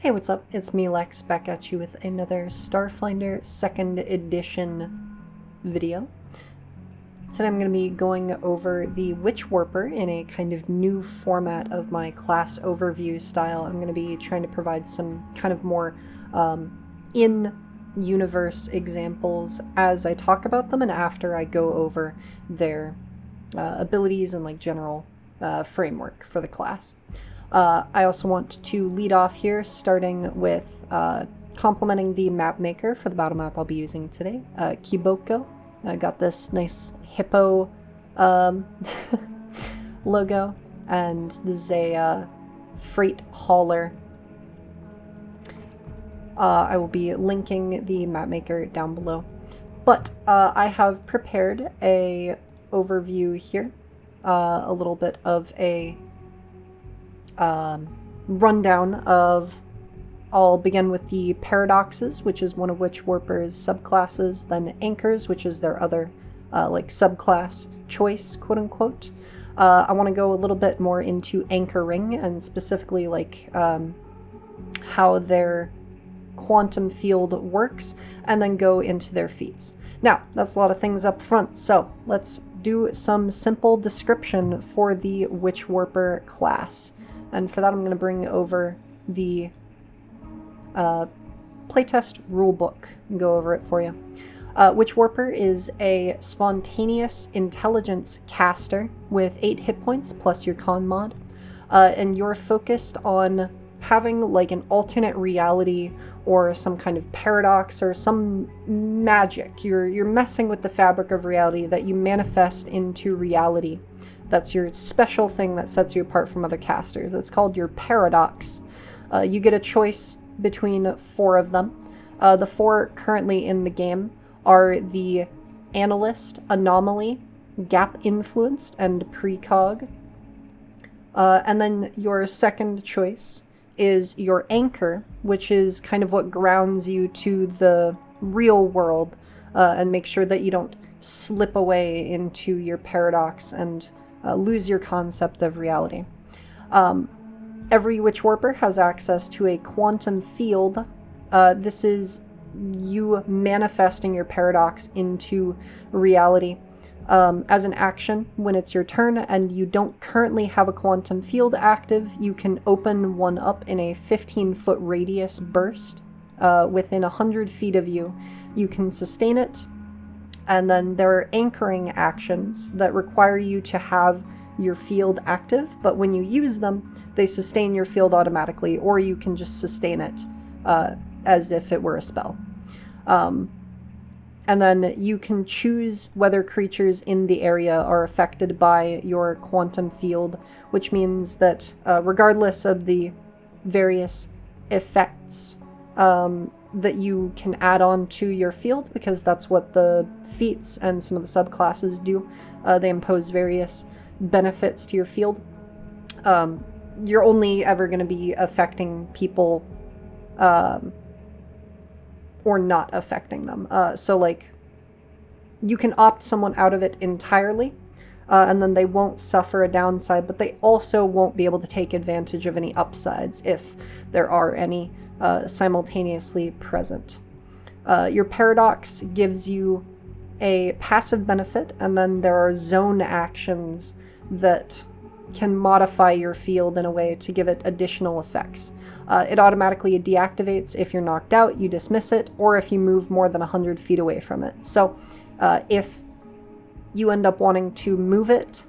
Hey, what's up? It's me, Lex, back at you with another Starfinder 2nd edition video. Today I'm going to be going over the Witchwarper in a kind of new format of my class overview style. I'm going to be trying to provide some kind of more in-universe examples as I talk about them and after I go over their abilities and like general framework for the class. I also want to lead off here, starting with complementing the map maker for the battle map I'll be using today, Kiboko. I got this nice hippo logo, and this is a freight hauler. I will be linking the map maker down below. But I have prepared a overview here, a little bit of a rundown of. I'll begin with the paradoxes, which is one of Witchwarper's subclasses, then anchors, which is their other like subclass choice, quote unquote. I want to go a little bit more into anchoring and specifically like how their quantum field works, and then go into their feats. Now, that's a lot of things up front, so let's do some simple description for the Witchwarper class. And for that, I'm going to bring over the playtest rulebook and go over it for you. Witchwarper is a spontaneous intelligence caster with 8 hit points plus your con mod, and you're focused on having like an alternate reality or some kind of paradox or some magic. You're messing with the fabric of reality that you manifest into reality. That's your special thing that sets you apart from other casters. It's called your paradox. You get a choice between 4 of them. The 4 currently in the game are the Analyst, Anomaly, Gap Influenced, and Precog. And then your second choice is your Anchor, which is kind of what grounds you to the real world and make sure that you don't slip away into your paradox and lose your concept of reality. Every Witchwarper has access to a quantum field. This is you manifesting your paradox into reality as an action when it's your turn and you don't currently have a quantum field active. You can open one up in a 15-foot radius burst within 100 feet of you. You can sustain it. And then there are anchoring actions that require you to have your field active, but when you use them, they sustain your field automatically, or you can just sustain it as if it were a spell. And then you can choose whether creatures in the area are affected by your quantum field, which means that regardless of the various effects that you can add on to your field, because that's what the feats and some of the subclasses do. They impose various benefits to your field. You're only ever going to be affecting people or not affecting them. So like you can opt someone out of it entirely, and then they won't suffer a downside, but they also won't be able to take advantage of any upsides if there are any simultaneously present. Your paradox gives you a passive benefit, and then there are zone actions that can modify your field in a way to give it additional effects. It automatically deactivates if you're knocked out, you dismiss it, or if you move more than 100 feet away from it. So if you end up wanting to move it,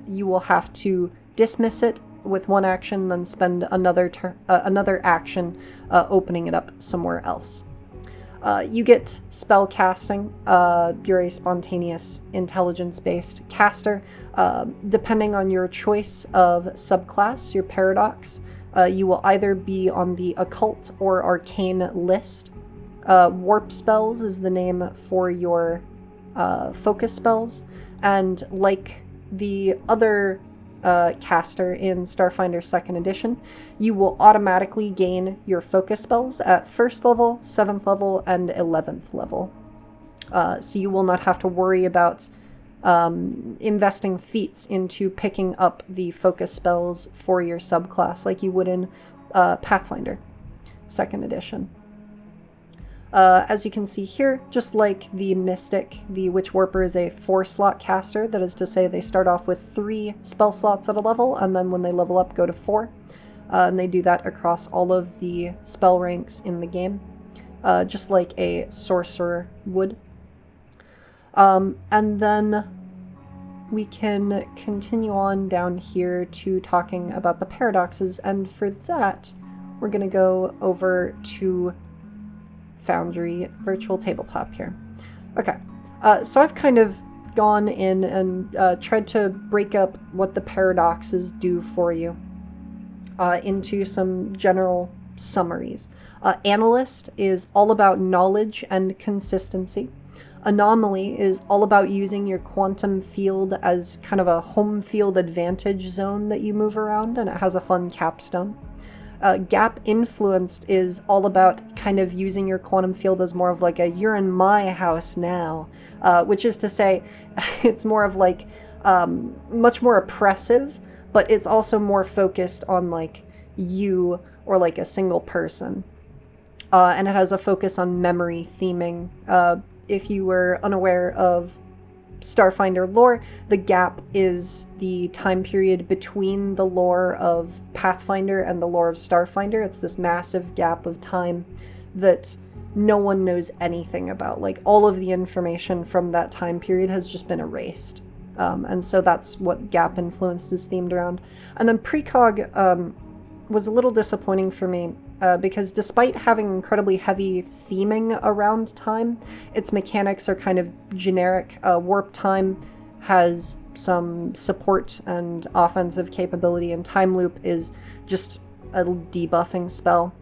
you will have to dismiss it with one action, then spend another action opening it up somewhere else. You get spell casting. You're a spontaneous intelligence-based caster. Depending on your choice of subclass, your paradox, you will either be on the occult or arcane list. Warp spells is the name for your focus spells, and like the other caster in Starfinder 2nd edition, you will automatically gain your focus spells at 1st level, 7th level, and 11th level. So you will not have to worry about investing feats into picking up the focus spells for your subclass like you would in Pathfinder. 2nd edition. As you can see here, just like the Mystic, the Witchwarper is a 4-slot caster. That is to say they start off with 3 spell slots at a level, and then when they level up go to 4. And they do that across all of the spell ranks in the game, just like a sorcerer would. And then we can continue on down here to talking about the paradoxes, and for that we're going to go over to Foundry Virtual Tabletop here. Okay, so I've kind of gone in and tried to break up what the paradoxes do for you into some general summaries. Analyst is all about knowledge and consistency. Anomaly is all about using your quantum field as kind of a home field advantage zone that you move around, and it has a fun capstone. Gap Influenced is all about kind of using your quantum field as more of like a you're in my house now, which is to say it's more of like much more oppressive, but it's also more focused on like you or like a single person. And it has a focus on memory theming. If you were unaware of Starfinder lore, the gap is the time period between the lore of Pathfinder and the lore of Starfinder. It's this massive gap of time that no one knows anything about. Like, all of the information from that time period has just been erased. And so that's what Gap Influenced is themed around. And then Precog was a little disappointing for me because despite having incredibly heavy theming around time, its mechanics are kind of generic. Warp Time has some support and offensive capability, and Time Loop is just a debuffing spell.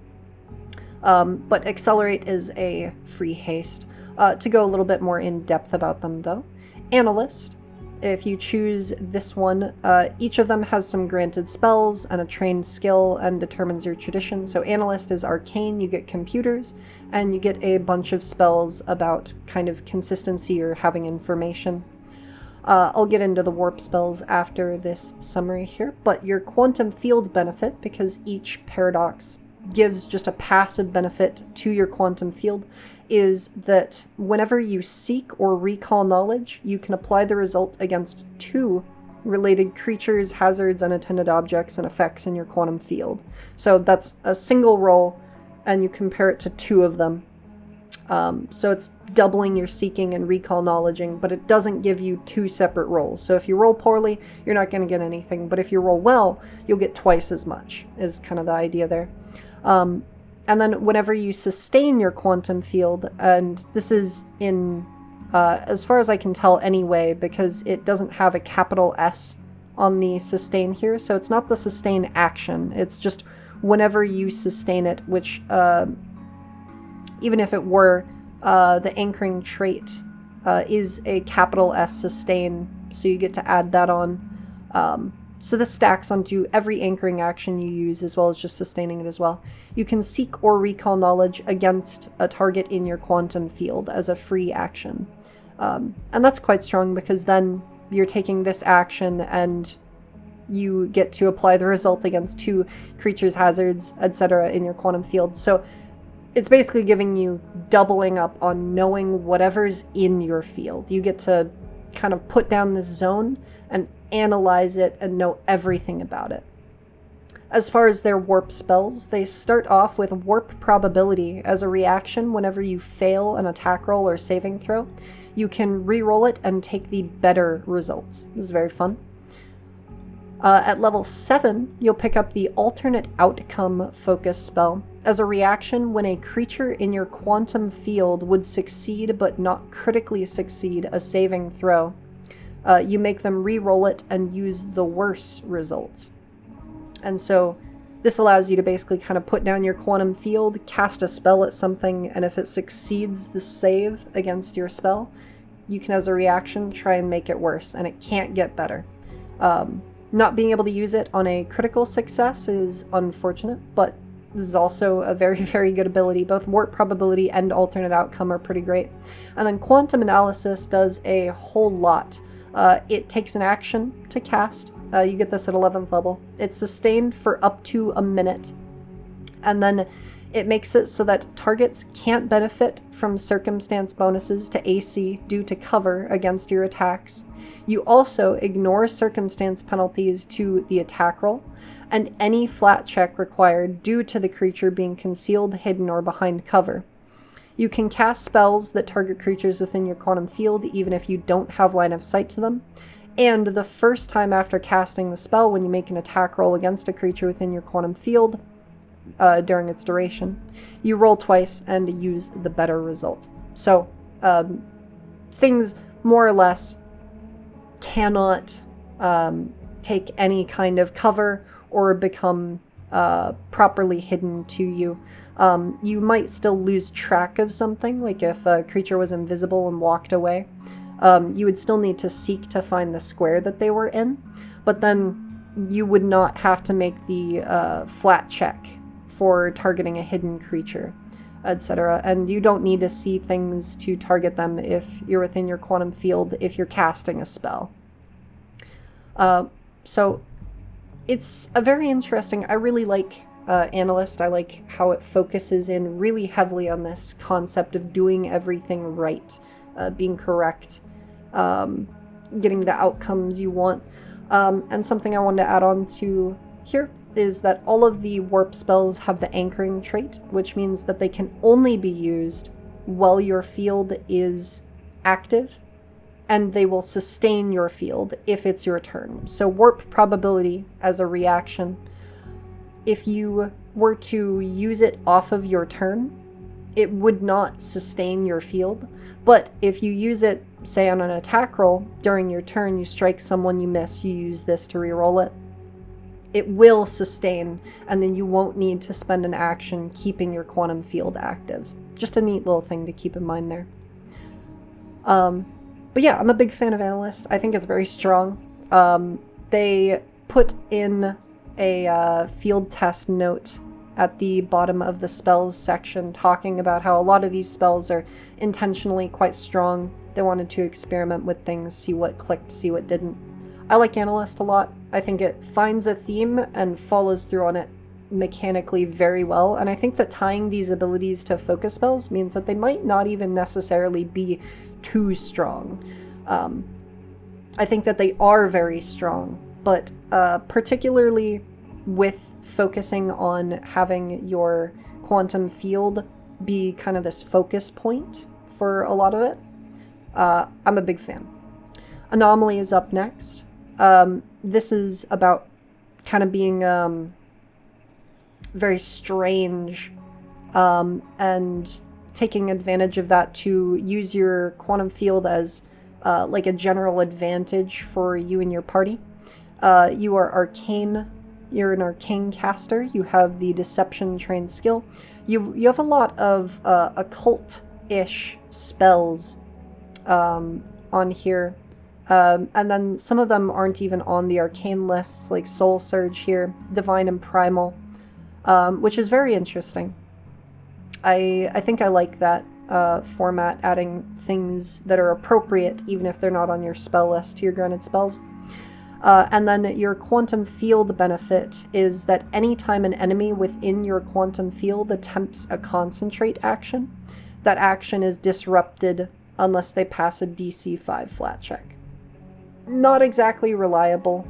But Accelerate is a free haste. To go a little bit more in depth about them though, Analyst, if you choose this one, each of them has some granted spells and a trained skill and determines your tradition. So Analyst is arcane, you get computers, and you get a bunch of spells about kind of consistency or having information. I'll get into the warp spells after this summary here, but your quantum field benefit, because each paradox gives just a passive benefit to your quantum field, is that whenever you seek or recall knowledge, you can apply the result against 2 related creatures, hazards, unattended objects, and effects in your quantum field. So that's a single roll, and you compare it to 2 of them. So it's doubling your seeking and recall knowledging, but it doesn't give you 2 separate rolls. So if you roll poorly, you're not going to get anything, but if you roll well, you'll get twice as much, is kind of the idea there. And then whenever you sustain your quantum field, and this is in, as far as I can tell anyway, because it doesn't have a capital S on the sustain here, so it's not the sustain action, it's just whenever you sustain it, which, even if it were, the anchoring trait is a capital S sustain, so you get to add that on. So this stacks onto every anchoring action you use, as well as just sustaining it as well. You can seek or recall knowledge against a target in your quantum field as a free action. And that's quite strong, because then you're taking this action and you get to apply the result against 2 creatures, hazards, etc. in your quantum field. So it's basically giving you doubling up on knowing whatever's in your field. You get to kind of put down this zone and analyze it and know everything about it. As far as their warp spells, they start off with warp probability as a reaction whenever you fail an attack roll or saving throw. You can re-roll it and take the better results. This is very fun. At level 7, you'll pick up the alternate outcome focus spell. As a reaction, when a creature in your quantum field would succeed but not critically succeed a saving throw, you make them re-roll it and use the worse result. And so this allows you to basically kind of put down your quantum field, cast a spell at something, and if it succeeds the save against your spell, you can, as a reaction, try and make it worse, and it can't get better. Not being able to use it on a critical success is unfortunate, but this is also a very, very good ability. Both warp probability and alternate outcome are pretty great. And then quantum analysis does a whole lot. It takes an action to cast. You get this at 11th level. It's sustained for up to a minute. And then it makes it so that targets can't benefit from circumstance bonuses to AC due to cover against your attacks. You also ignore circumstance penalties to the attack roll, and any flat check required due to the creature being concealed, hidden, or behind cover. You can cast spells that target creatures within your quantum field even if you don't have line of sight to them. And the first time after casting the spell, when you make an attack roll against a creature within your quantum field during its duration, you roll twice and use the better result. So things more or less cannot take any kind of cover or become properly hidden to you. You might still lose track of something, like if a creature was invisible and walked away. You would still need to seek to find the square that they were in, but then you would not have to make the flat check for targeting a hidden creature, etc. And you don't need to see things to target them if you're within your quantum field if you're casting a spell. So it's a very interesting, I really like Analyst. I like how it focuses in really heavily on this concept of doing everything right, being correct, getting the outcomes you want. And something I wanted to add on to here is that all of the warp spells have the anchoring trait, which means that they can only be used while your field is active, and they will sustain your field if it's your turn. So warp probability as a reaction, if you were to use it off of your turn, it would not sustain your field. But if you use it, say on an attack roll, during your turn, you strike someone, you miss, you use this to reroll it, it will sustain, and then you won't need to spend an action keeping your quantum field active. Just a neat little thing to keep in mind there. But yeah, I'm a big fan of Analyst. I think it's very strong. They put in a field test note at the bottom of the spells section talking about how a lot of these spells are intentionally quite strong. They wanted to experiment with things, see what clicked, see what didn't. I like Analyst a lot. I think it finds a theme and follows through on it mechanically very well, and I think that tying these abilities to focus spells means that they might not even necessarily be too strong. I think that they are very strong, but particularly with focusing on having your quantum field be kind of this focus point for a lot of it, I'm a big fan. Anomaly is up next. This is about kind of being very strange and taking advantage of that to use your quantum field as like a general advantage for you and your party. You are arcane. You're an arcane caster. You have the deception trained skill. You have a lot of occult-ish spells on here. And then some of them aren't even on the arcane lists, like Soul Surge here, Divine and Primal, which is very interesting. I think I like that format, adding things that are appropriate even if they're not on your spell list to your granted spells. And then your quantum field benefit is that anytime an enemy within your quantum field attempts a concentrate action, that action is disrupted unless they pass a DC 5 flat check. Not exactly reliable.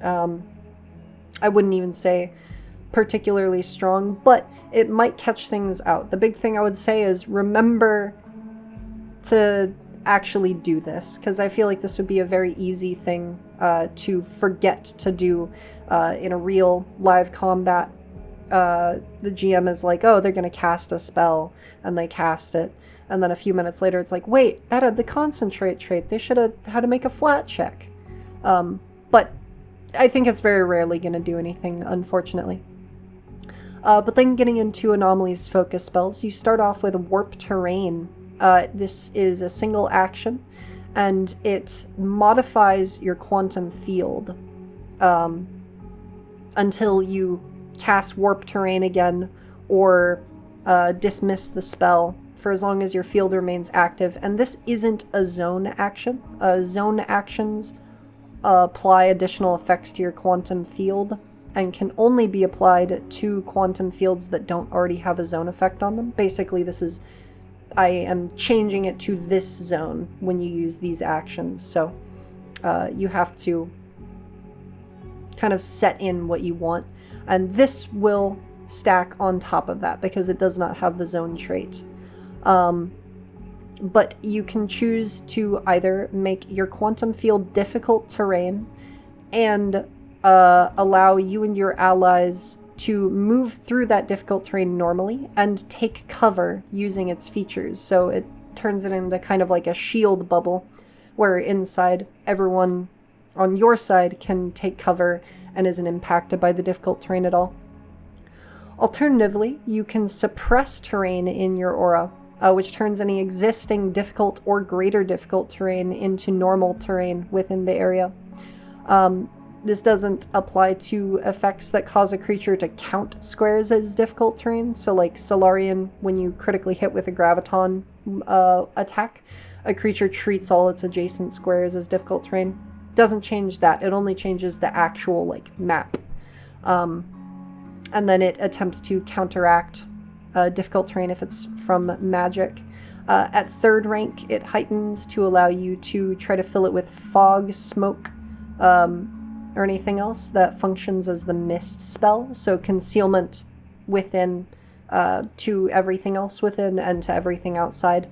I wouldn't even say particularly strong, but it might catch things out. The big thing I would say is remember to actually do this, because I feel like this would be a very easy thing to forget to do in a real live combat. The GM is like, oh, they're going to cast a spell, and they cast it. And then a few minutes later, it's like, wait, that had the concentrate trait. They should have had to make a flat check. But I think it's very rarely going to do anything, unfortunately. But then getting into Anomaly's focus spells, you start off with Warp Terrain. This is a single action, and it modifies your quantum field until you cast Warp Terrain again or dismiss the spell for as long as your field remains active. And this isn't a zone action. Zone actions apply additional effects to your quantum field and can only be applied to quantum fields that don't already have a zone effect on them. Basically, I am changing it to this zone when you use these actions, so you have to kind of set in what you want, and this will stack on top of that because it does not have the zone trait. But you can choose to either make your quantum field difficult terrain and allow you and your allies to move through that difficult terrain normally and take cover using its features. So it turns it into kind of like a shield bubble where inside everyone on your side can take cover and isn't impacted by the difficult terrain at all. Alternatively, you can suppress terrain in your aura, which turns any existing difficult or greater difficult terrain into normal terrain within the area. This doesn't apply to effects that cause a creature to count squares as difficult terrain. So like Solarian, when you critically hit with a Graviton attack, a creature treats all its adjacent squares as difficult terrain. Doesn't change that. It only changes the actual like map. And then it attempts to counteract difficult terrain if it's from magic. At 3rd rank, it heightens to allow you to try to fill it with fog, smoke, or anything else that functions as the mist spell. So concealment within to everything else within and to everything outside.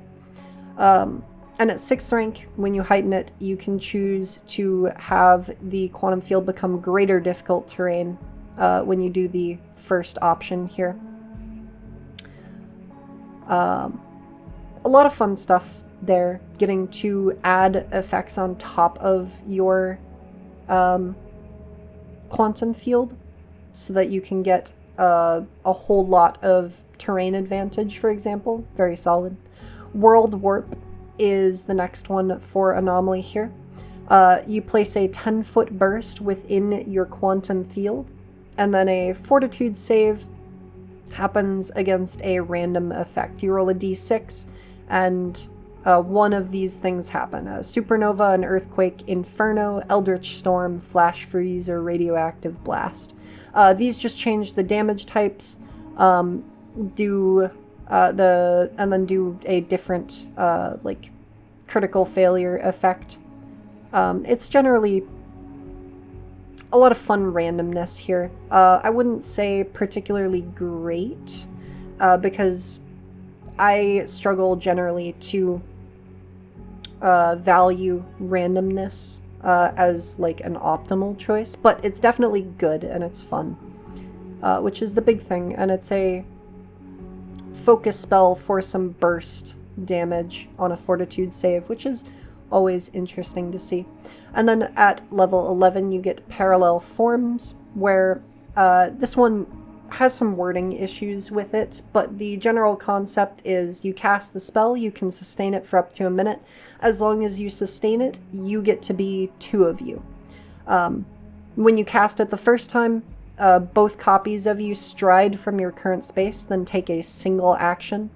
And at 6th rank, when you heighten it, you can choose to have the quantum field become greater difficult terrain when you do the first option here. A lot of fun stuff there, getting to add effects on top of your quantum field so that you can get a whole lot of terrain advantage, for example. Very solid. World Warp is the next one for Anomaly here. You place a 10-foot burst within your quantum field, and then a Fortitude save happens against a random effect. You roll a d6, and one of these things happen. A supernova, an earthquake, inferno, eldritch storm, flash freeze, or radioactive blast. These just change the damage types, do a different like critical failure effect. It's generally a lot of fun randomness here. I wouldn't say particularly great, because I struggle generally to value randomness as like an optimal choice, but it's definitely good and it's fun, which is the big thing, and it's a focus spell for some burst damage on a Fortitude save, which is always interesting to see. And then at level 11 you get Parallel Forms, where this one has some wording issues with it, but the general concept is you cast the spell, you can sustain it for up to a minute. As long as you sustain it, you get to be 2 of you. When you cast it the first time, both copies of you stride from your current space, then take a single action.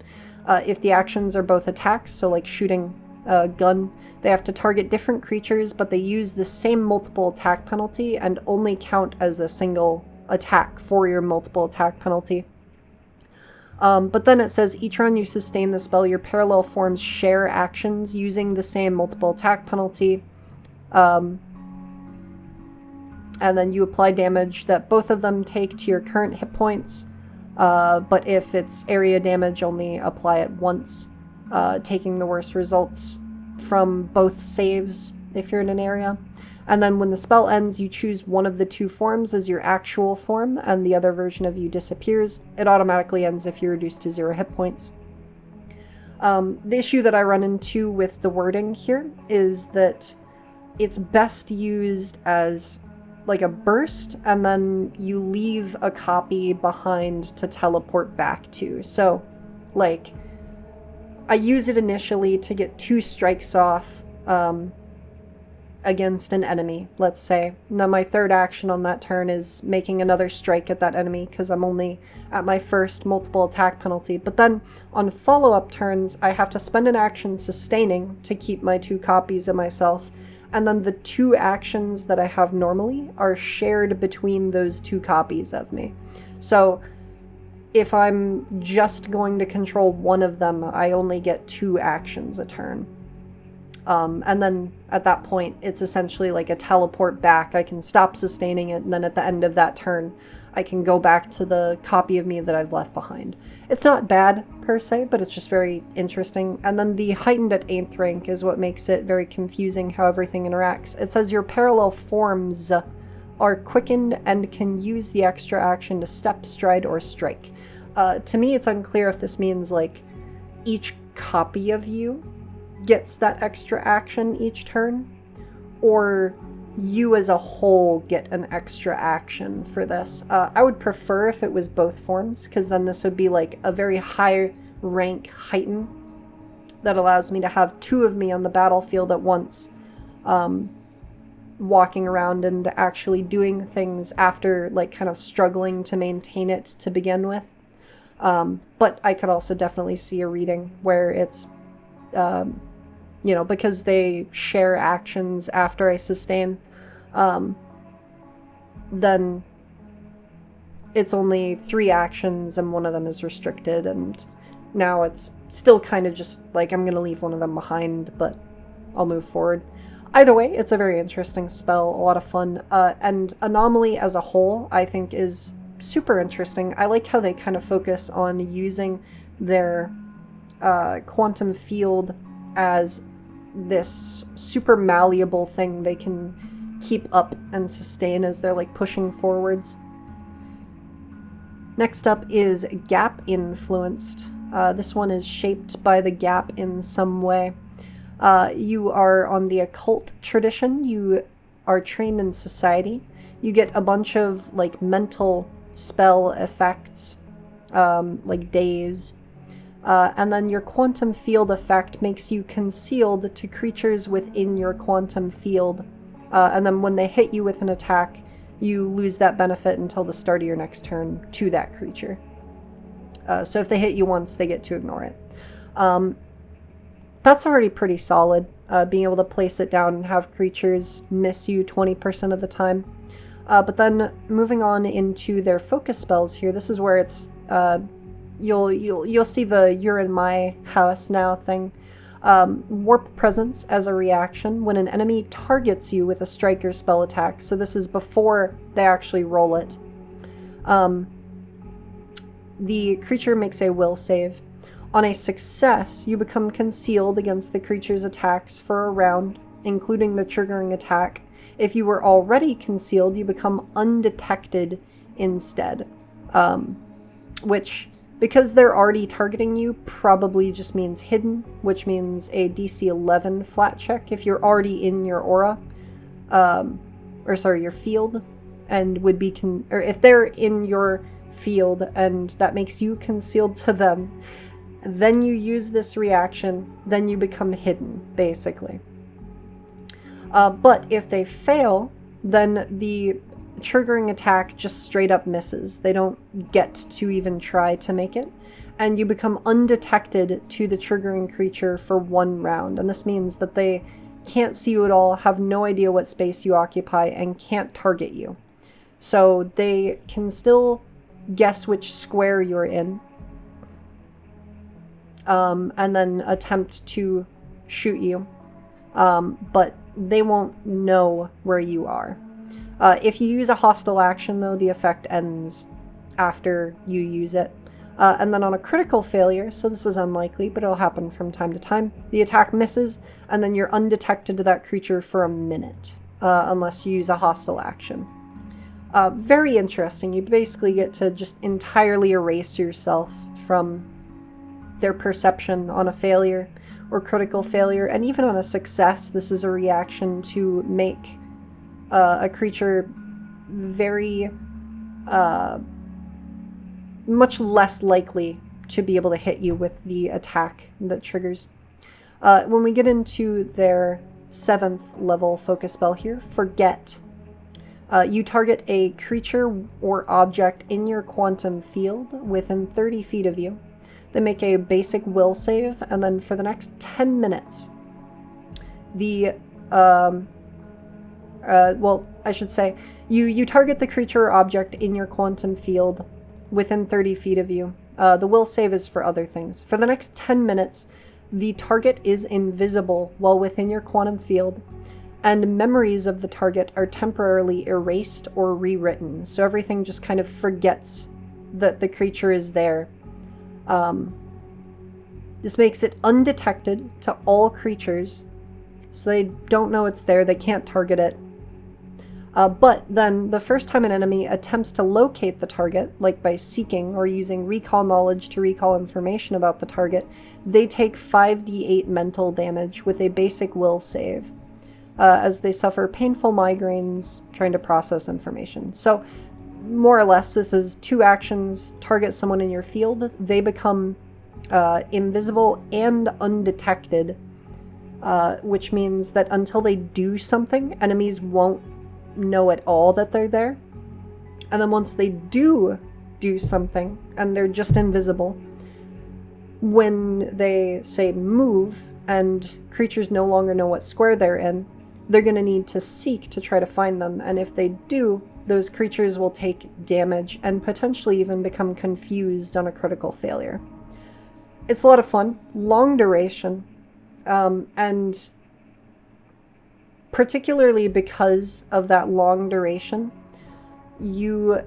If the actions are both attacks, so like shooting a gun, they have to target different creatures, but they use the same multiple attack penalty and only count as a single attack for your multiple attack penalty. But then it says each round you sustain the spell, your parallel forms share actions using the same multiple attack penalty. And then you apply damage that both of them take to your current hit points. But if it's area damage, only apply it once, taking the worst results from both saves if you're in an area. And then when the spell ends, you choose one of the 2 forms as your actual form, and the other version of you disappears. It automatically ends if you're reduced to 0 hit points. The issue that I run into with the wording here is that it's best used as like a burst, and then you leave a copy behind to teleport back to. So, like, I use it initially to get 2 strikes off against an enemy, let's say. And then my 3rd action on that turn is making another strike at that enemy, because I'm only at my first multiple attack penalty. But then on follow-up turns, I have to spend an action sustaining to keep my 2 copies of myself, And then the 2 actions that I have normally are shared between those 2 copies of me. So if I'm just going to control one of them, I only get 2 actions a turn. And then at that point, it's essentially like a teleport back. I can stop sustaining it, and then at the end of that turn, I can go back to the copy of me that I've left behind. It's not bad, per se, but it's just very interesting. And then the heightened at 8th rank is what makes it very confusing how everything interacts. It says your parallel forms are quickened and can use the extra action to step, stride, or strike. To me, it's unclear if this means, like, each copy of you gets that extra action each turn, or you as a whole get an extra action for this. I would prefer if it was both forms, because then this would be like a very high rank heighten that allows me to have 2 of me on the battlefield at once, walking around and actually doing things after like kind of struggling to maintain it to begin with. But I could also definitely see a reading where it's you know, because they share actions after I sustain, then it's only 3 actions and one of them is restricted, and now it's still kind of just like I'm going to leave one of them behind, but I'll move forward. Either way, it's a very interesting spell, a lot of fun, and Anomaly as a whole, I think, is super interesting. I like how they kind of focus on using their quantum field as this super malleable thing they can keep up and sustain as they're like pushing forwards. Next up is Gap Influenced. This one is shaped by the gap in some way. You are on the occult tradition. You are trained in society. You get a bunch of like mental spell effects, like daze. And then your quantum field effect makes you concealed to creatures within your quantum field. And then when they hit you with an attack, you lose that benefit until the start of your next turn to that creature. So if they hit you once, they get to ignore it. That's already pretty solid, being able to place it down and have creatures miss you 20% of the time. But then moving on into their focus spells here, this is where it's you'll see the "you're in my house now" thing. Warp Presence as a reaction when an enemy targets you with a strike or spell attack. So this is before they actually roll it. The creature makes a will save. On a success, you become concealed against the creature's attacks for a round, including the triggering attack. If you were already concealed, you become undetected instead. Which, because they're already targeting you, probably just means hidden, which means a DC 11 flat check if you're already in your aura, your field, and would be or if they're in your field and that makes you concealed to them, then you use this reaction, then you become hidden, basically. But if they fail, then the triggering attack just straight up misses. They don't get to even try to make it, and you become undetected to the triggering creature for 1 round. And this means that they can't see you at all, have no idea what space you occupy, and can't target you. So they can still guess which square you're in, and then attempt to shoot you, but they won't know where you are. If you use a hostile action, though, the effect ends after you use it. And then on a critical failure, so this is unlikely, but it'll happen from time to time, the attack misses, and then you're undetected to that creature for a minute, unless you use a hostile action. Very interesting. You basically get to just entirely erase yourself from their perception on a failure or critical failure, and even on a success, this is a reaction to make a creature very much less likely to be able to hit you with the attack that triggers. When we get into their 7th level focus spell here, Forget. You target a creature or object in your quantum field within 30 feet of you. They make a basic will save, and then for the next 10 minutes, the Well, I should say, you target the creature or object in your quantum field within 30 feet of you. The will save is for other things. For the next 10 minutes, the target is invisible while within your quantum field, and memories of the target are temporarily erased or rewritten. So everything just kind of forgets that the creature is there. This makes it undetected to all creatures, so they don't know it's there, they can't target it. But then, the first time an enemy attempts to locate the target, like by seeking or using recall knowledge to recall information about the target, they take 5d8 mental damage with a basic will save, as they suffer painful migraines trying to process information. So, more or less, this is 2 actions: target someone in your field, they become invisible and undetected, which means that until they do something, enemies won't know at all that they're there. And then once they do something and they're just invisible, when they say move and creatures no longer know what square they're in, they're going to need to seek to try to find them. And if they do, those creatures will take damage and potentially even become confused on a critical failure. It's a lot of fun, long duration, and particularly because of that long duration, you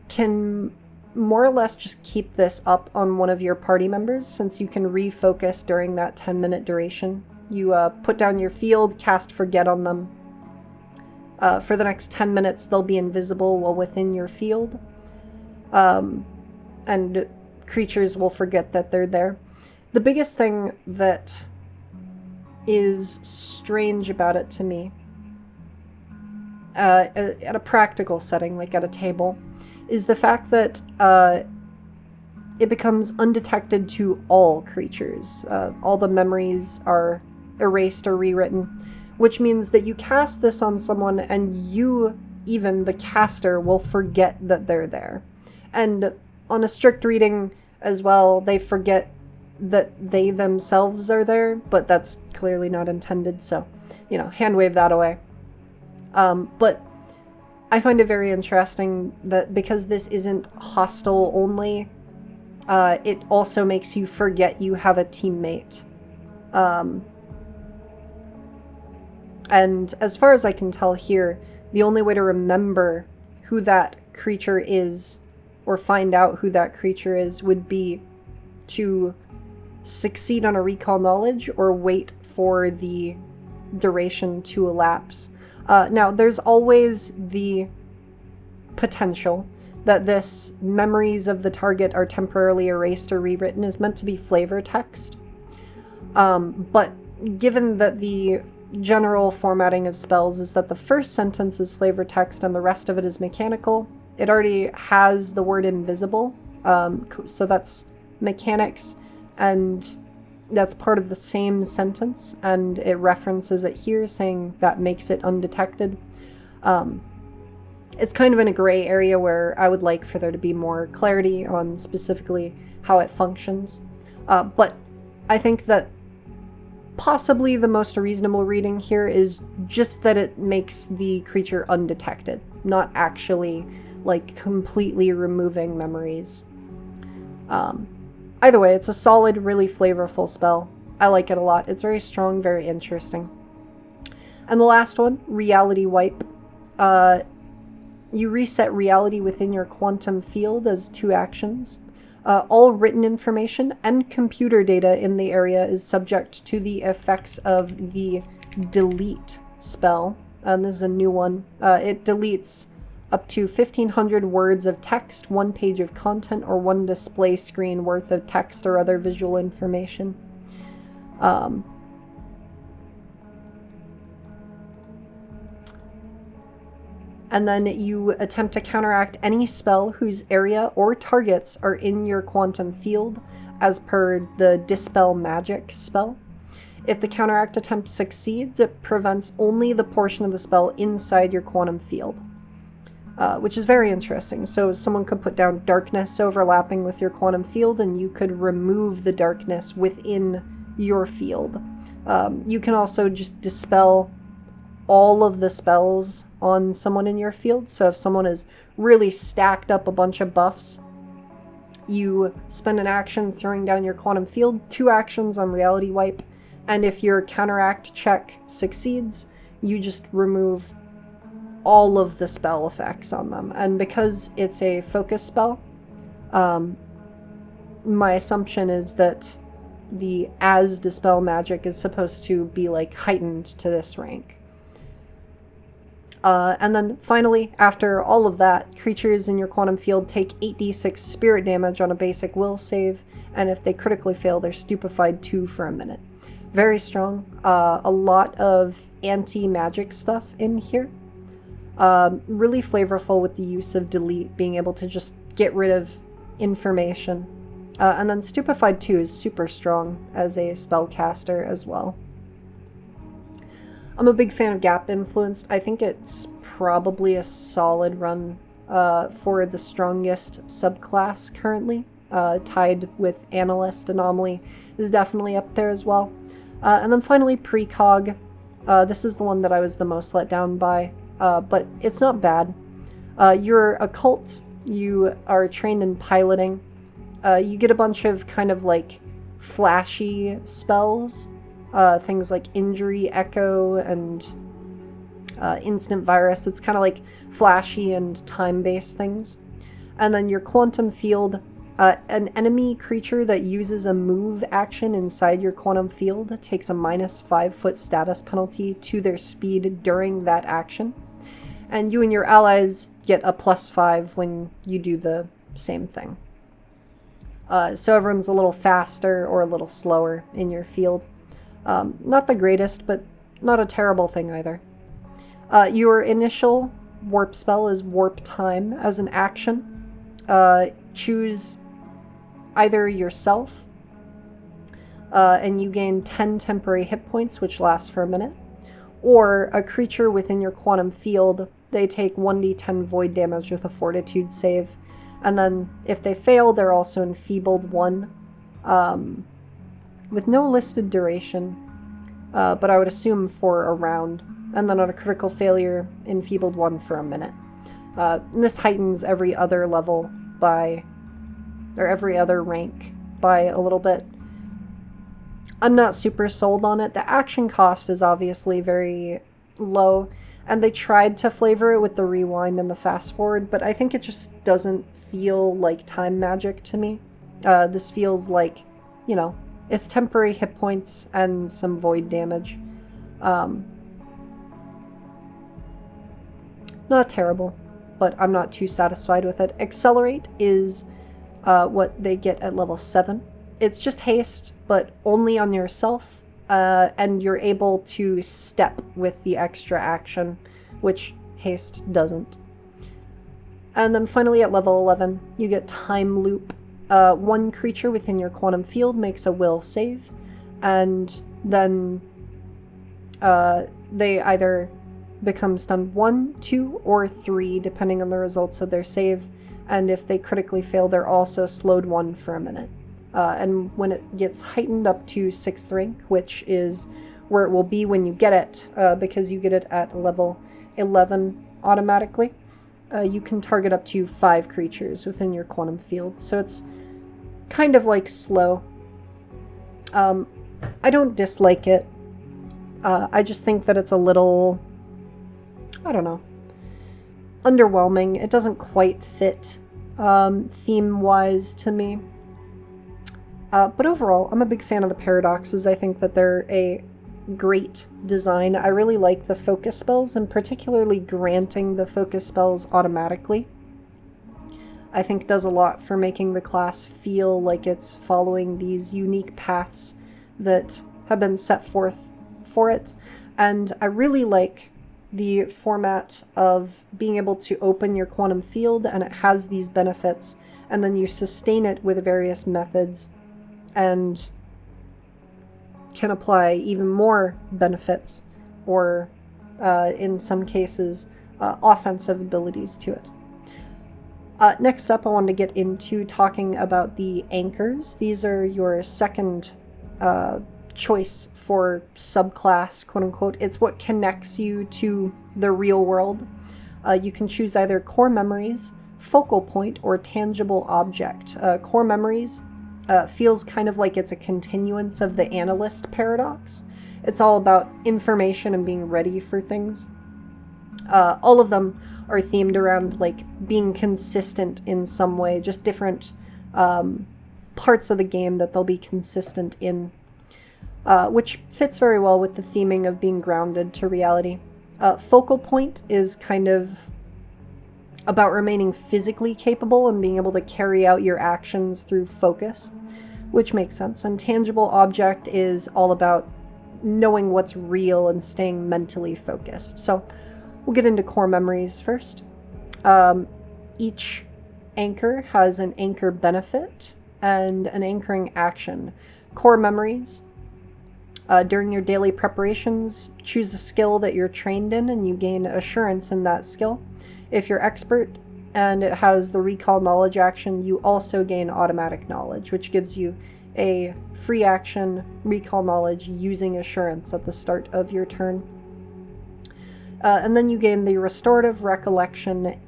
can more or less just keep this up on one of your party members, since you can refocus during that 10-minute duration. You put down your field, cast Forget on them. For the next 10 minutes, they'll be invisible while within your field, and creatures will forget that they're there. The biggest thing that is strange about it to me, at a practical setting, like at a table, is the fact that it becomes undetected to all creatures. All the memories are erased or rewritten, which means that you cast this on someone and you, even the caster, will forget that they're there. And on a strict reading as well, they forget that they themselves are there, but that's clearly not intended, so, hand wave that away. But I find it very interesting that because this isn't hostile only, it also makes you forget you have a teammate. And as far as I can tell here, the only way to remember who that creature is, or find out who that creature is, would be to succeed on a recall knowledge or wait for the duration to elapse. Now, there's always the potential that this memories of the target are temporarily erased or rewritten is meant to be flavor text. But given that the general formatting of spells is that the first sentence is flavor text and the rest of it is mechanical, it already has the word invisible, so that's mechanics, and that's part of the same sentence, and it references it here, saying that makes it undetected. It's kind of in a gray area where I would like for there to be more clarity on specifically how it functions. But I think that possibly the most reasonable reading here is just that it makes the creature undetected, not actually like completely removing memories. Either way, it's a solid, really flavorful spell. I like it a lot. It's very strong, very interesting. And the last one, Reality Wipe. You reset reality within your quantum field as 2 actions. All written information and computer data in the area is subject to the effects of the delete spell. And this is a new one. It deletes up to 1,500 words of text, 1 page of content, or 1 display screen worth of text or other visual information. And then you attempt to counteract any spell whose area or targets are in your quantum field, as per the Dispel Magic spell. If the counteract attempt succeeds, it prevents only the portion of the spell inside your quantum field, which is very interesting. So someone could put down darkness overlapping with your quantum field, and you could remove the darkness within your field. You can also just dispel all of the spells on someone in your field. So if someone is really stacked up a bunch of buffs, you spend an action throwing down your quantum field, 2 actions on reality wipe, and if your counteract check succeeds, you just remove all of the spell effects on them. And because it's a focus spell, my assumption is that the as dispel magic is supposed to be like heightened to this rank. And then finally, after all of that, creatures in your quantum field take 8d6 spirit damage on a basic will save, and if they critically fail, they're stupefied 2 for a minute. Very strong. A lot of anti-magic stuff in here. Really flavorful with the use of delete, being able to just get rid of information. And then stupefied 2 is super strong as a spellcaster as well. I'm a big fan of Gap Influenced. I think it's probably a solid run for the strongest subclass currently. Tied with Analyst. Anomaly is definitely up there as well. And then finally Precog. This is the one that I was the most let down by, but it's not bad. You're a cult. You are trained in piloting. You get a bunch of kind of like flashy spells. Things like Injury, Echo, and Instant Virus. It's kind of like flashy and time-based things. And then your Quantum Field, an enemy creature that uses a move action inside your Quantum Field takes a -5-foot status penalty to their speed during that action. And you and your allies get a +5 when you do the same thing. So everyone's a little faster or a little slower in your field. Not the greatest, but not a terrible thing either. Your initial warp spell is Warp Time. As an action, choose either yourself, and you gain 10 temporary hit points, which lasts for a minute, or a creature within your quantum field. They take 1d10 void damage with a fortitude save, and then if they fail, they're also enfeebled 1. With no listed duration, but I would assume for a round, and then on a critical failure, enfeebled 1 for a minute. And this heightens every other level by, or every other rank by a little bit. I'm not super sold on it. The action cost is obviously very low, and they tried to flavor it with the rewind and the fast forward, but I think it just doesn't feel like time magic to me. This feels like, you know, it's temporary hit points and some void damage. Not terrible, but I'm not too satisfied with it. Accelerate is what they get at level 7. It's just haste, but only on yourself, and you're able to step with the extra action, which haste doesn't. And then finally at level 11, you get Time Loop. One creature within your quantum field makes a will save, and then they either become stunned 1, 2, or 3, depending on the results of their save, and if they critically fail, they're also slowed 1 for a minute. And when it gets heightened up to 6th rank, which is where it will be when you get it, because you get it at level 11 automatically, you can target up to 5 creatures within your quantum field, so it's kind of like slow. I don't dislike it. I just think that it's a little, I don't know, underwhelming. It doesn't quite fit theme-wise to me. But overall, I'm a big fan of the paradoxes. I think that they're a great design. I really like the focus spells, and particularly granting the focus spells automatically. I think does a lot for making the class feel like it's following these unique paths that have been set forth for it. And I really like the format of being able to open your quantum field, and it has these benefits, and then you sustain it with various methods and can apply even more benefits, or in some cases offensive abilities to it. Next up, I wanted to get into talking about the anchors. These are your second choice for subclass, quote unquote. It's what connects you to the real world. You can choose either core memories, focal point, or tangible object. Core memories feels kind of like it's a continuance of the analyst paradox. It's all about information and being ready for things. All of them are themed around like being consistent in some way, just different parts of the game that they'll be consistent in, which fits very well with the theming of being grounded to reality. Focal point is kind of about remaining physically capable and being able to carry out your actions through focus, which makes sense. And tangible object is all about knowing what's real and staying mentally focused. So we'll get into core memories first. Each anchor has an anchor benefit and an anchoring action. Core memories. During your daily preparations, choose a skill that you're trained in and you gain assurance in that skill. If you're expert and it has the recall knowledge action, you also gain automatic knowledge, which gives you a free action recall knowledge using assurance at the start of your turn. And then you gain the restorative recollection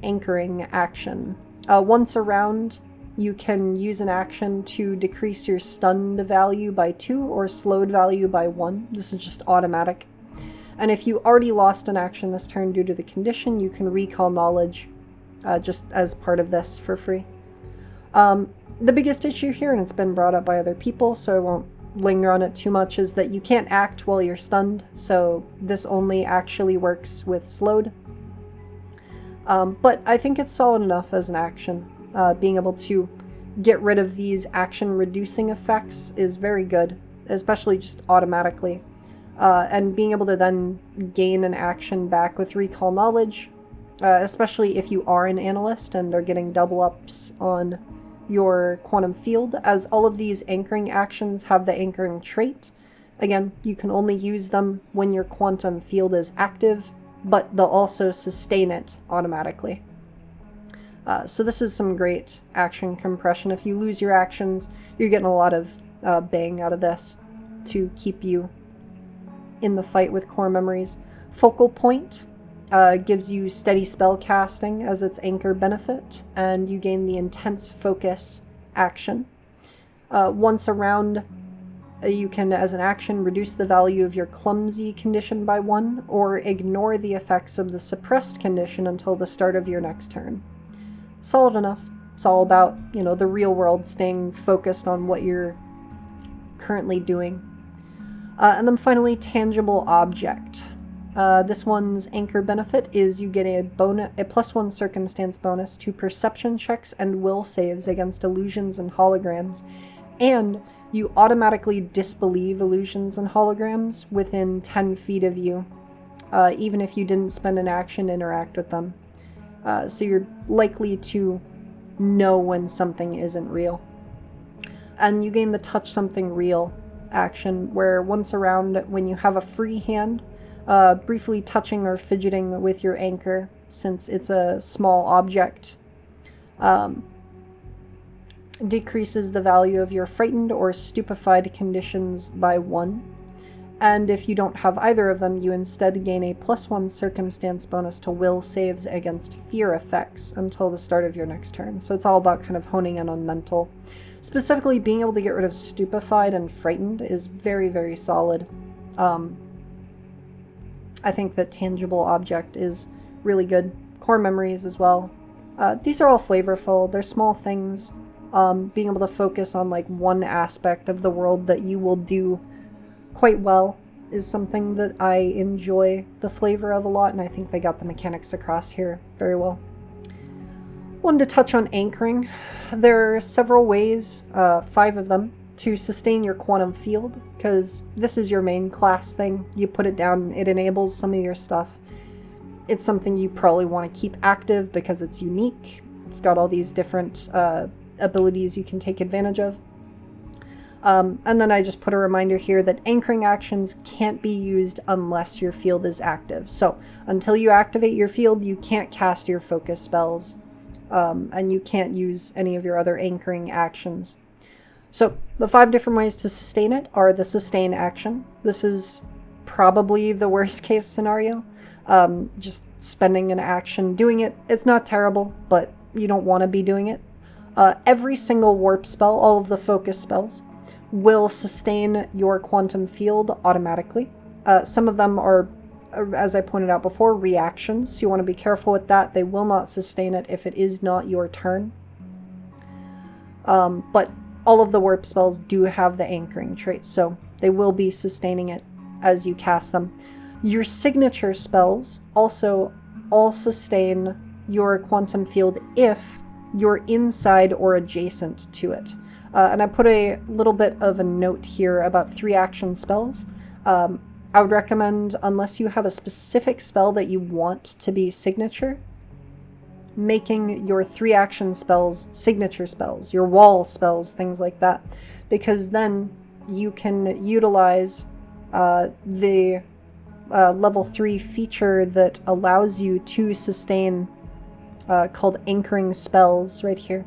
anchoring action. Once a round, you can use an action to decrease your stunned value by 2 or slowed value by 1. This is just automatic. And if you already lost an action this turn due to the condition, you can recall knowledge just as part of this for free. The biggest issue here, and it's been brought up by other people, so I won't linger on it too much, is that you can't act while you're stunned, so this only actually works with slowed. But I think it's solid enough as an action. Being able to get rid of these action reducing effects is very good, especially just automatically. And being able to then gain an action back with recall knowledge, especially if you are an analyst and are getting double ups on your quantum field, as all of these anchoring actions have the anchoring trait. Again, you can only use them when your quantum field is active, but they'll also sustain it automatically. So this is some great action compression. If you lose your actions, you're getting a lot of bang out of this to keep you in the fight with core memories. Focal point gives you steady spell casting as its anchor benefit, and you gain the intense focus action. Once a round, you can, as an action, reduce the value of your clumsy condition by 1, or ignore the effects of the suppressed condition until the start of your next turn. Solid enough. It's all about, the real world, staying focused on what you're currently doing. And then finally, tangible object. This one's anchor benefit is you get a +1 circumstance bonus to perception checks and will saves against illusions and holograms, and you automatically disbelieve illusions and holograms within 10 feet of you, even if you didn't spend an action to interact with them. So you're likely to know when something isn't real. And you gain the touch something real action, where once around, when you have a free hand, briefly touching or fidgeting with your anchor, since it's a small object, decreases the value of your frightened or stupefied conditions by 1. And if you don't have either of them, you instead gain a +1 circumstance bonus to will saves against fear effects until the start of your next turn. So it's all about kind of honing in on mental. Specifically, being able to get rid of stupefied and frightened is very, very solid. I think that tangible object is really good. Core memories as well. These are all flavorful. They're small things. Being able to focus on like one aspect of the world that you will do quite well is something that I enjoy the flavor of a lot, and I think they got the mechanics across here very well. Wanted to touch on anchoring. There are several ways, 5 of them, to sustain your quantum field, because this is your main class thing. You put it down, it enables some of your stuff. It's something you probably want to keep active because it's unique. It's got all these different abilities you can take advantage of. And then I just put a reminder here that anchoring actions can't be used unless your field is active. So until you activate your field, you can't cast your focus spells, and you can't use any of your other anchoring actions. So the 5 different ways to sustain it are the sustain action. This is probably the worst case scenario. Just spending an action doing it. It's not terrible, but you don't want to be doing it. Every single warp spell, all of the focus spells, will sustain your quantum field automatically. Some of them are, as I pointed out before, reactions. So you want to be careful with that. They will not sustain it if it is not your turn. But all of the warp spells do have the anchoring trait, so they will be sustaining it as you cast them. Your signature spells also all sustain your quantum field if you're inside or adjacent to it. And I put a little bit of a note here about 3 action spells. I would recommend, unless you have a specific spell that you want to be signature, making your 3 action spells signature spells, your wall spells, things like that, because then you can utilize the level 3 feature that allows you to sustain, called anchoring spells right here,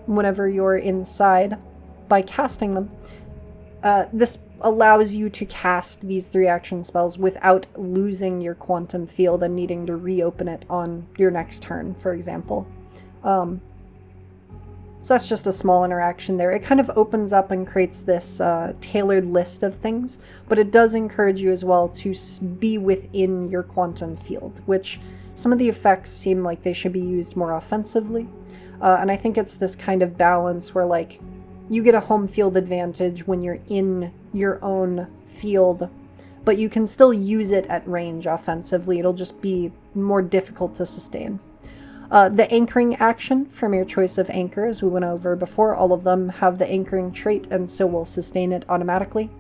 whenever you're inside by casting them. This allows you to cast these 3 action spells without losing your quantum field and needing to reopen it on your next turn, for example. So that's just a small interaction there. It kind of opens up and creates this tailored list of things, but it does encourage you as well to be within your quantum field, which some of the effects seem like they should be used more offensively. And I think it's this kind of balance where, like, you get a home field advantage when you're in your own field, but you can still use it at range offensively. It'll just be more difficult to sustain. The anchoring action from your choice of anchor, as we went over before, all of them have the anchoring trait and so will sustain it automatically.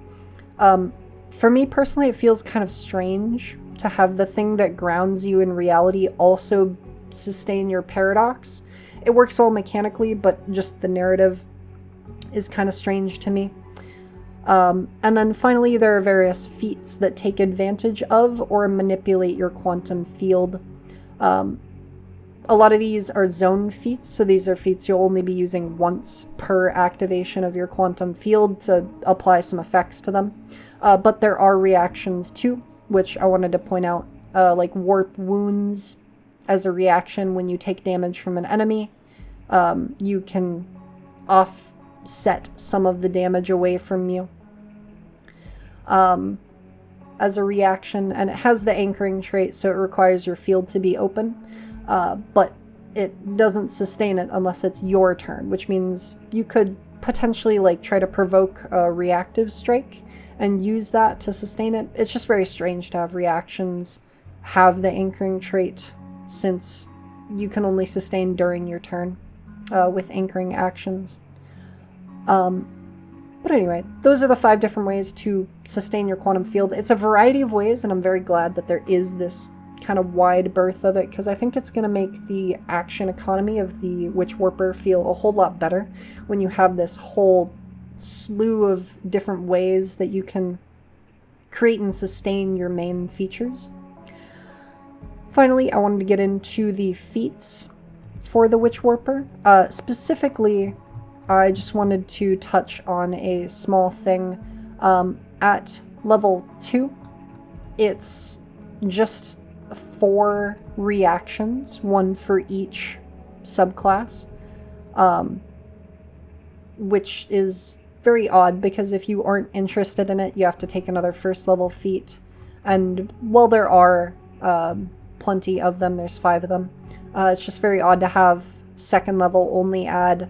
For me personally, it feels kind of strange to have the thing that grounds you in reality also sustain your paradox. It works well mechanically, but just the narrative is kind of strange to me. And then finally, there are various feats that take advantage of or manipulate your quantum field. A lot of these are zone feats, so these are feats you'll only be using once per activation of your quantum field to apply some effects to them. But there are reactions too, which I wanted to point out, like warp wounds as a reaction when you take damage from an enemy. You can offset some of the damage away from you as a reaction, and it has the anchoring trait, so it requires your field to be open, but it doesn't sustain it unless it's your turn, which means you could potentially like try to provoke a reactive strike and use that to sustain it. It's just very strange to have reactions have the anchoring trait, since you can only sustain during your turn with anchoring actions. But anyway, those are the 5 different ways to sustain your quantum field. It's a variety of ways, and I'm very glad that there is this kind of wide berth of it, because I think it's going to make the action economy of the Witchwarper feel a whole lot better when you have this whole slew of different ways that you can create and sustain your main features. Finally, I wanted to get into the feats for the Witchwarper. Specifically, I just wanted to touch on a small thing. At level 2, it's just 4 reactions, 1 for each subclass, which is very odd, because if you aren't interested in it, you have to take another first level feat. And while there are plenty of them, there's 5 of them, it's just very odd to have second level only add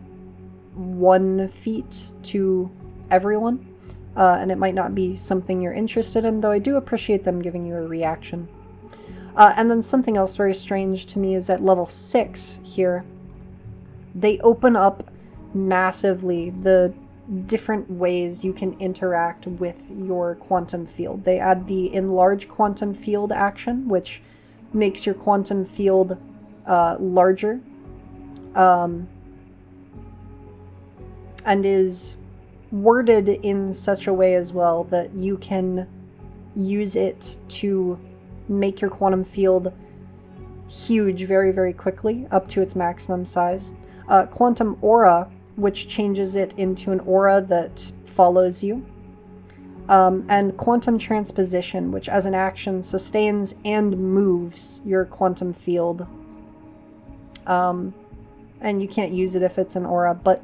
1 feat to everyone, and it might not be something you're interested in, though I do appreciate them giving you a reaction. And then something else very strange to me is at level 6 here, they open up massively the different ways you can interact with your quantum field. They add the enlarge quantum field action, which makes your quantum field larger, and is worded in such a way as well that you can use it to make your quantum field huge very, very quickly, up to its maximum size. Quantum Aura which changes it into an aura that follows you. And quantum transposition, which as an action sustains and moves your quantum field. And you can't use it if it's an aura, but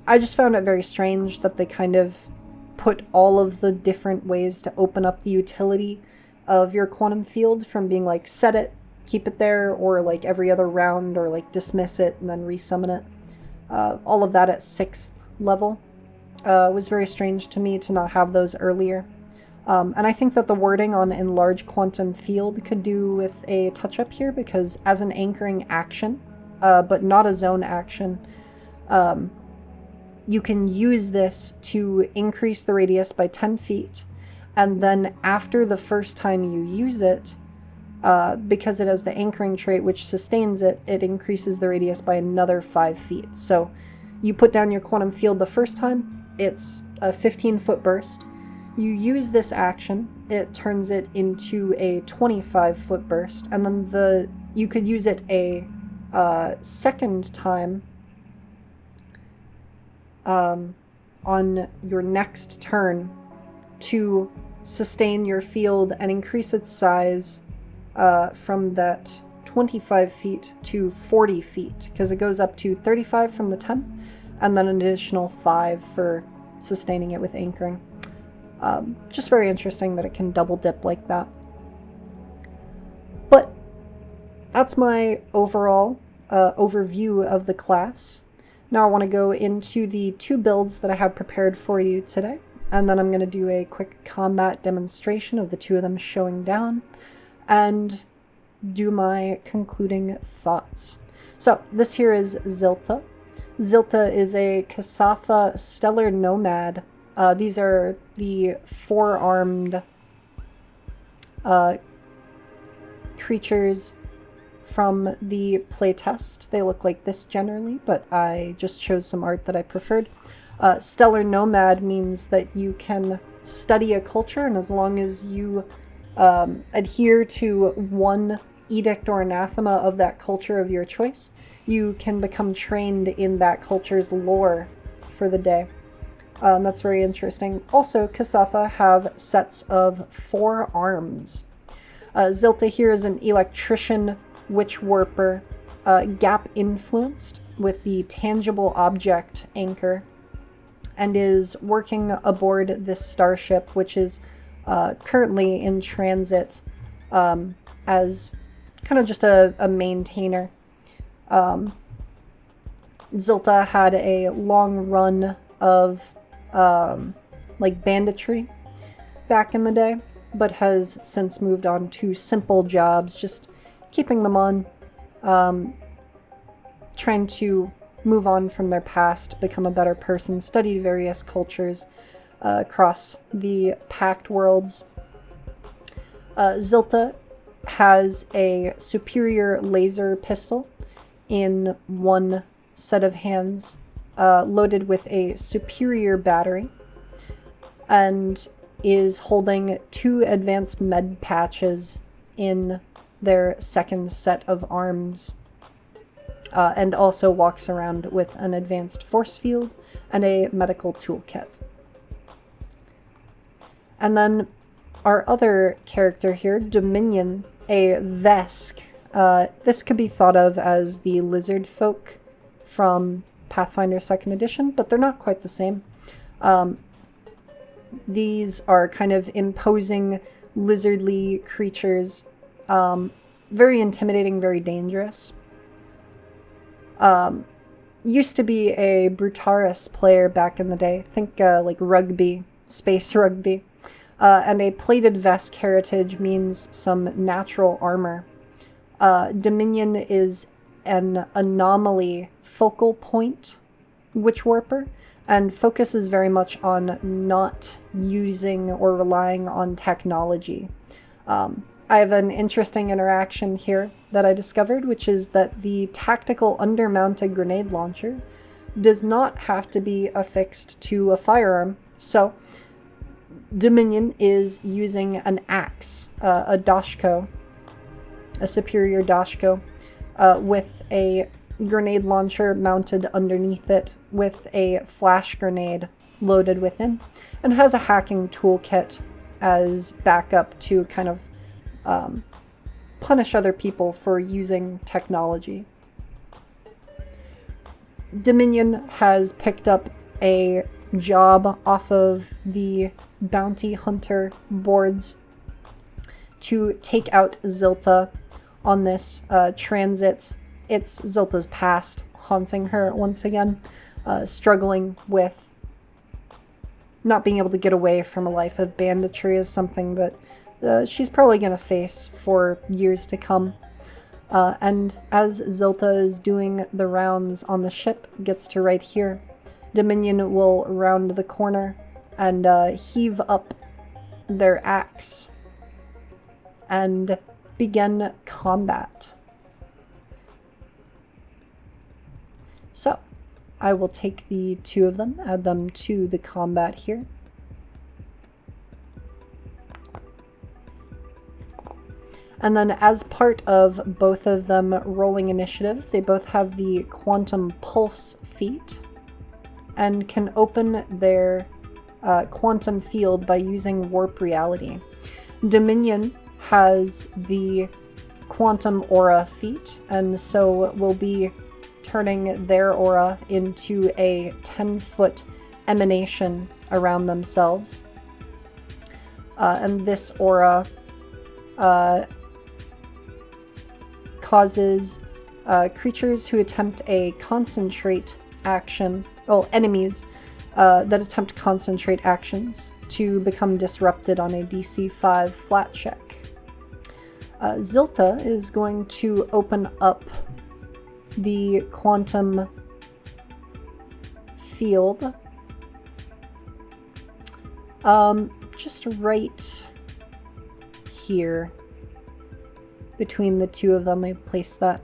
I just found it very strange that they kind of put all of the different ways to open up the utility of your quantum field from being like, set it, keep it there, or like every other round, or like dismiss it and then resummon it. All of that at 6th level was very strange to me to not have those earlier. And I think that the wording on enlarge quantum field could do with a touch-up here, because as an anchoring action, but not a zone action, you can use this to increase the radius by 10 feet, and then after the first time you use it, because it has the anchoring trait which sustains it, it increases the radius by another 5 feet. So you put down your quantum field the first time, it's a 15-foot burst. You use this action, it turns it into a 25-foot burst, and then you could use it a second time on your next turn to sustain your field and increase its size from that 25 feet to 40 feet, because it goes up to 35 from the 10, and then an additional 5 for sustaining it with anchoring. Just very interesting that it can double dip like that. But that's my overall overview of the class. Now I want to go into the 2 builds that I have prepared for you today, and then I'm going to do a quick combat demonstration of the 2 of them showing down, and do my concluding thoughts. So this here is Zilta. Zilta is a Kasatha Stellar Nomad. These are the 4-armed creatures from the playtest. They look like this generally, but I just chose some art that I preferred. Stellar Nomad means that you can study a culture, and as long as you adhere to one edict or anathema of that culture of your choice, you can become trained in that culture's lore for the day. That's very interesting. Also, Kasatha have sets of 4 arms. Zilta here is an electrician Witchwarper, gap influenced with the tangible object anchor, and is working aboard this starship, which is currently in transit as kind of just a maintainer. Zilta had a long run of like banditry back in the day, but has since moved on to simple jobs, just keeping them on, trying to move on from their past, become a better person, study various cultures across the Pact Worlds. Zilta has a superior laser pistol in one set of hands, loaded with a superior battery, and is holding 2 advanced med patches in their second set of arms, and also walks around with an advanced force field and a medical toolkit. And then our other character here, Dominion, a Vesk. This could be thought of as the lizard folk from Pathfinder 2nd Edition, but they're not quite the same. These are kind of imposing lizardly creatures, very intimidating, very dangerous. Used to be a Brutaris player back in the day. Think like rugby, space rugby. And a plated Vesk heritage means some natural armor. Dominion is an anomaly focal point Witchwarper, and focuses very much on not using or relying on technology. I have an interesting interaction here that I discovered, which is that the tactical undermounted grenade launcher does not have to be affixed to a firearm. So Dominion is using an axe, a dashko, a superior dashko, with a grenade launcher mounted underneath it with a flash grenade loaded within, and has a hacking toolkit as backup to kind of punish other people for using technology. Dominion has picked up a job off of the bounty hunter boards to take out Zilta on this transit. It's Zilta's past haunting her once again, struggling with not being able to get away from a life of banditry is something that she's probably going to face for years to come. And as Zilta is doing the rounds on the ship, gets to right here, Dominion will round the corner and heave up their axe and begin combat. So, I will take the two of them, add them to the combat here. And then as part of both of them rolling initiative, they both have the Quantum Pulse feat and can open their quantum field by using Warp Reality. Dominion has the Quantum Aura feat, and so will be turning their aura into a 10-foot emanation around themselves. And this aura causes creatures who attempt a concentrate action, enemies that attempt concentrate actions to become disrupted on a DC 5 flat check. Zilta is going to open up the quantum field just right here between the two of them. I placed that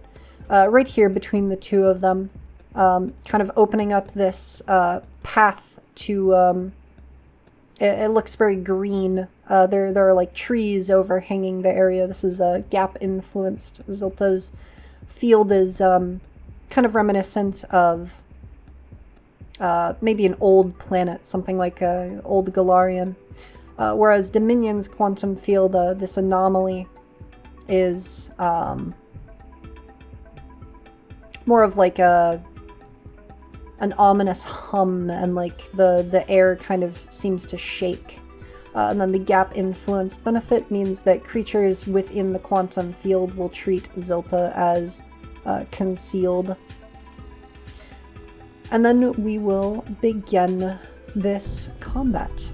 right here between the two of them, kind of opening up this path to it looks very green. There are like trees overhanging the area. This is gap influenced. Zilta's field is kind of reminiscent of maybe an old planet, something like old Galarian. Whereas Dominion's quantum field, this anomaly, is more of like an ominous hum, and like the air kind of seems to shake. And then the gap influence benefit means that creatures within the quantum field will treat Zilta as concealed. And then we will begin this combat.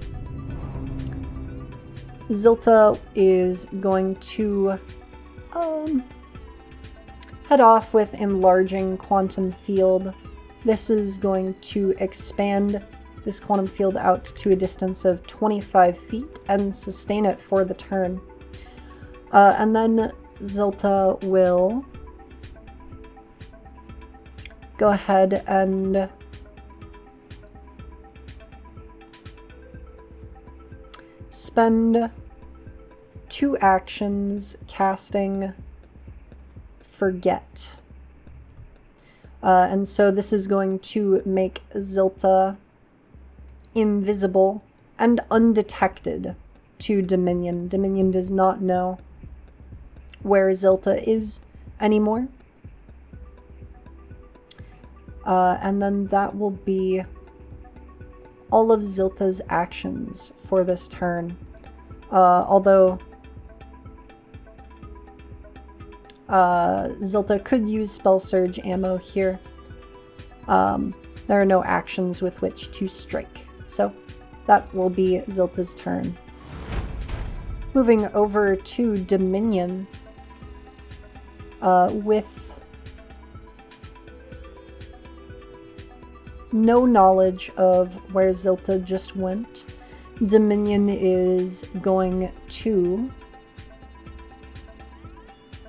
Zilta is going to head off with enlarging quantum field. This is going to expand this quantum field out to a distance of 25 feet and sustain it for the turn. And then Zilta will go ahead and spend 2 actions casting Forget. And so this is going to make Zilta invisible and undetected to Dominion. Dominion does not know where Zilta is anymore. And then that will be all of Zilta's actions for this turn. Although Zilta could use Spell Surge ammo here, there are no actions with which to strike. So that will be Zilta's turn. Moving over to Dominion, with no knowledge of where Zilta just went, Dominion is going to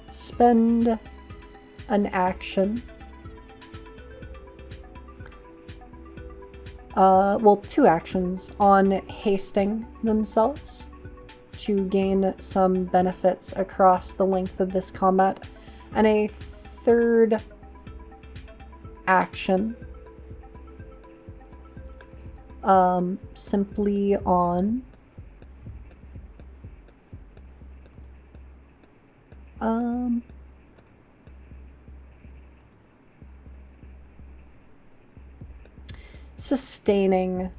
spend an action, well, 2 actions on hasting themselves to gain some benefits across the length of this combat, and a third action simply on sustaining.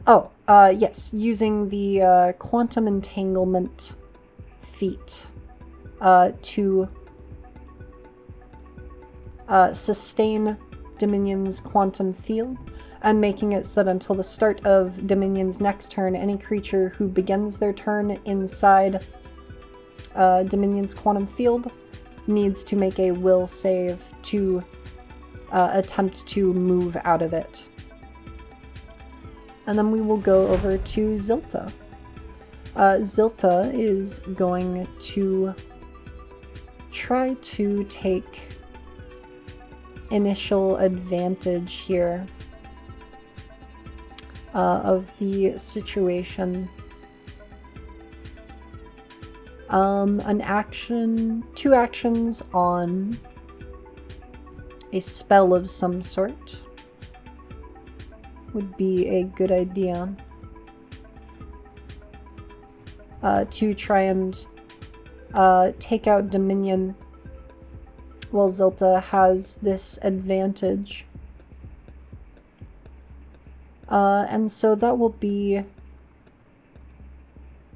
Oh, yes, using the quantum entanglement feat to sustain Dominion's quantum field, and making it so that until the start of Dominion's next turn, any creature who begins their turn inside Dominion's quantum field needs to make a will save to attempt to move out of it. And then we will go over to Zilta. Zilta is going to try to take initial advantage here of the situation. An action, 2 actions on a spell of some sort would be a good idea to try and take out Dominion while Zilta has this advantage. And so that will be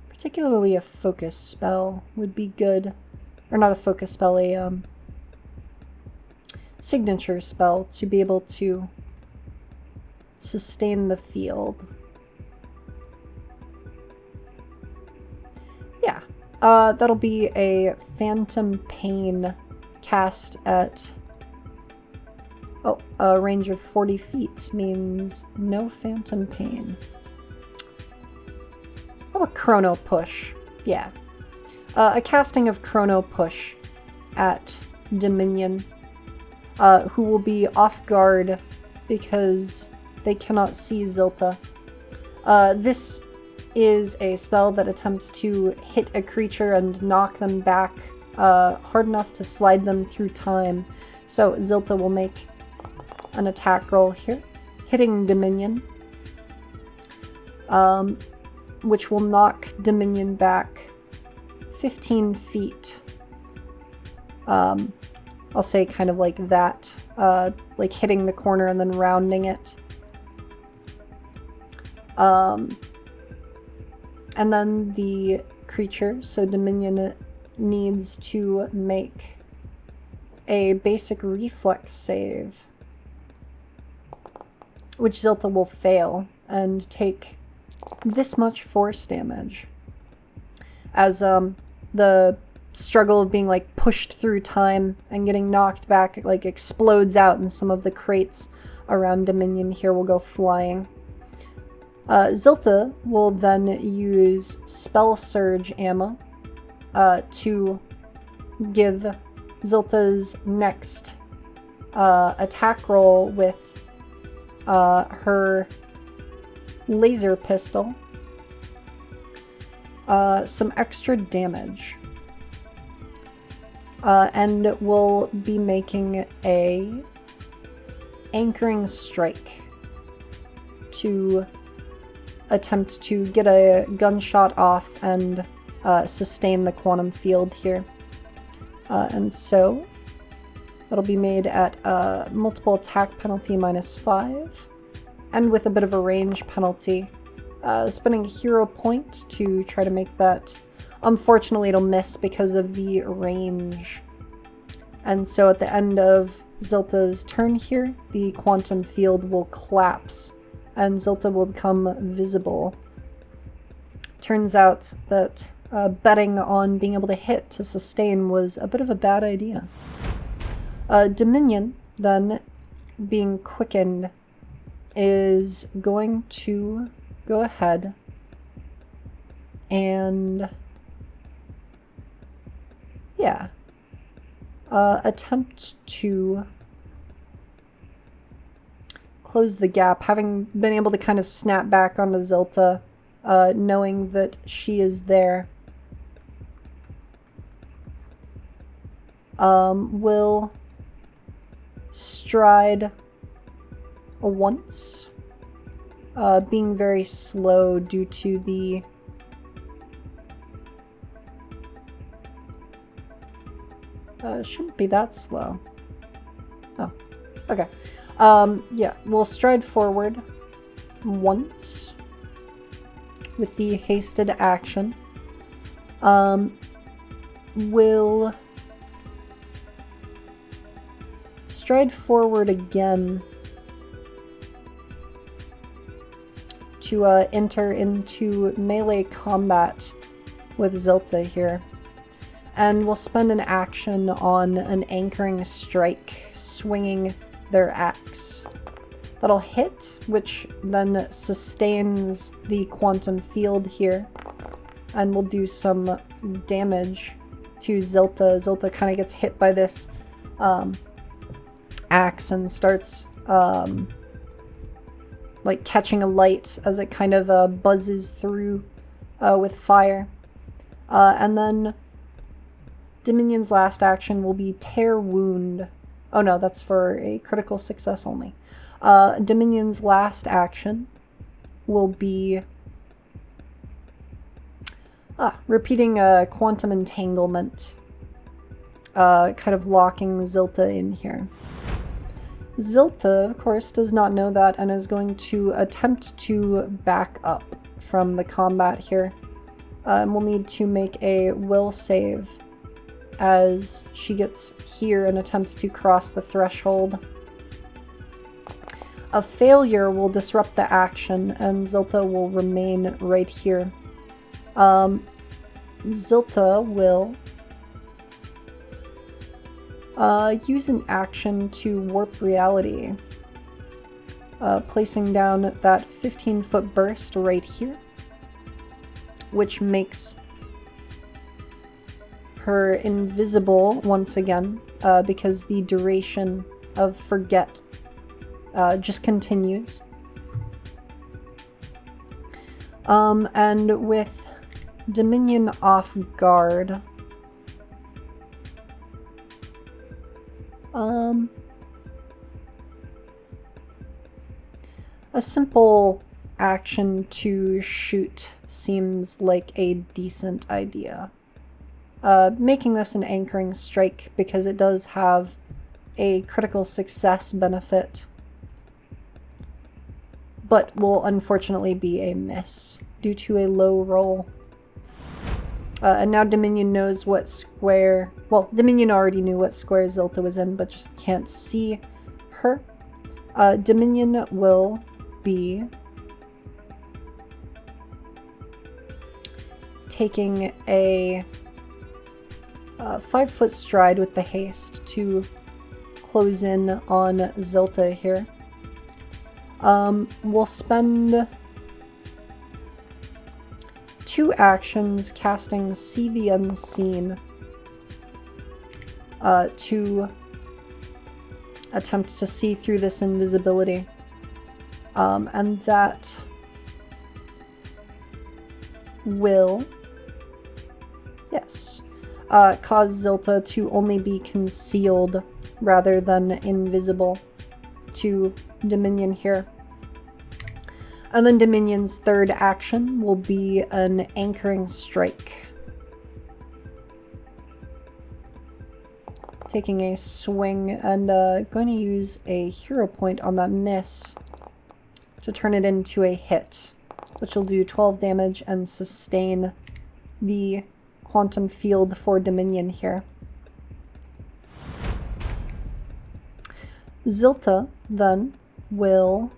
particularly a focus spell would be good. Or not a focus spell, a signature spell to be able to sustain the field. Yeah, that'll be a Phantom Pain cast at a range of 40 feet, means no Phantom Pain. How about Chrono Push? Yeah. A casting of Chrono Push at Dominion, who will be off guard because they cannot see Zilta. This is a spell that attempts to hit a creature and knock them back hard enough to slide them through time. So Zilta will make an attack roll here, hitting Dominion, which will knock Dominion back 15 feet. I'll say kind of like that, like hitting the corner and then rounding it. And then the creature, so Dominion, needs to make a basic reflex save, which Zilta will fail and take this much force damage as the struggle of being like pushed through time and getting knocked back like explodes out, and some of the crates around Dominion here will go flying. Zilta will then use Spell Surge ammo to give Zilta's next attack roll with her laser pistol some extra damage. And will be making a anchoring strike to attempt to get a gunshot off and sustain the quantum field here. And so that'll be made at multiple attack penalty -5, and with a bit of a range penalty. Spending a hero point to try to make that. Unfortunately, it'll miss because of the range. And so at the end of Zilta's turn here, the quantum field will collapse and Zilta will become visible. Turns out that betting on being able to hit to sustain was a bit of a bad idea. Dominion, then, being quickened, is going to go ahead and attempt to close the gap, having been able to kind of snap back onto Zilta, knowing that she is there. Will stride once, being very slow due to the shouldn't be that slow. Oh, okay. Yeah, we'll stride forward once with the hasted action. We'll stride forward again to enter into melee combat with Zilta here. And we'll spend an action on an anchoring strike, swinging their axe. That'll hit, which then sustains the quantum field here. And we'll do some damage to Zilta. Zilta kind of gets hit by this axe and starts like catching a light as it kind of buzzes through with fire. And then Dominion's last action will be Tear Wound. Oh no, that's for a critical success only. Dominion's last action will be repeating Quantum Entanglement, kind of locking Zilta in here. Zilta, of course, does not know that and is going to attempt to back up from the combat here. And we'll need to make a will save as she gets here and attempts to cross the threshold. A failure will disrupt the action and Zilta will remain right here. Zilta will use an action to warp reality, placing down that 15-foot burst right here, which makes her invisible once again, because the duration of Forget just continues. And with Dominion off guard, a simple action to shoot seems like a decent idea. Making this an anchoring strike because it does have a critical success benefit, but will unfortunately be a miss due to a low roll. And now Dominion knows what square... Well, Dominion already knew what square Zilta was in, but just can't see her. Dominion will be taking a 5-foot stride with the haste to close in on Zilta here. We'll spend 2 actions casting See the Unseen to attempt to see through this invisibility. And that will, yes, cause Zilta to only be concealed rather than invisible to Dominion here. And then Dominion's third action will be an anchoring strike. Taking a swing and going to use a hero point on that miss to turn it into a hit, which will do 12 damage and sustain the quantum field for Dominion here. Zilta then will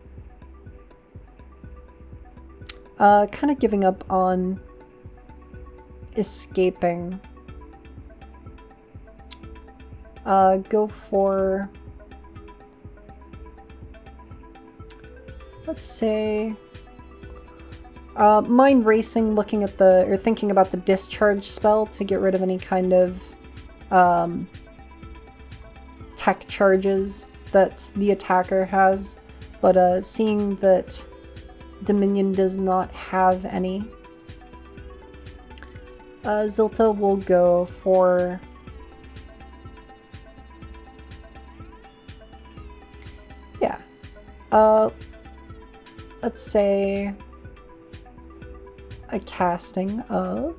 kind of giving up on escaping. Go for, let's say, mind racing, looking at the, or thinking about the discharge spell to get rid of any kind of tech charges that the attacker has, but seeing that Dominion does not have any, Zilta will go for let's say a casting of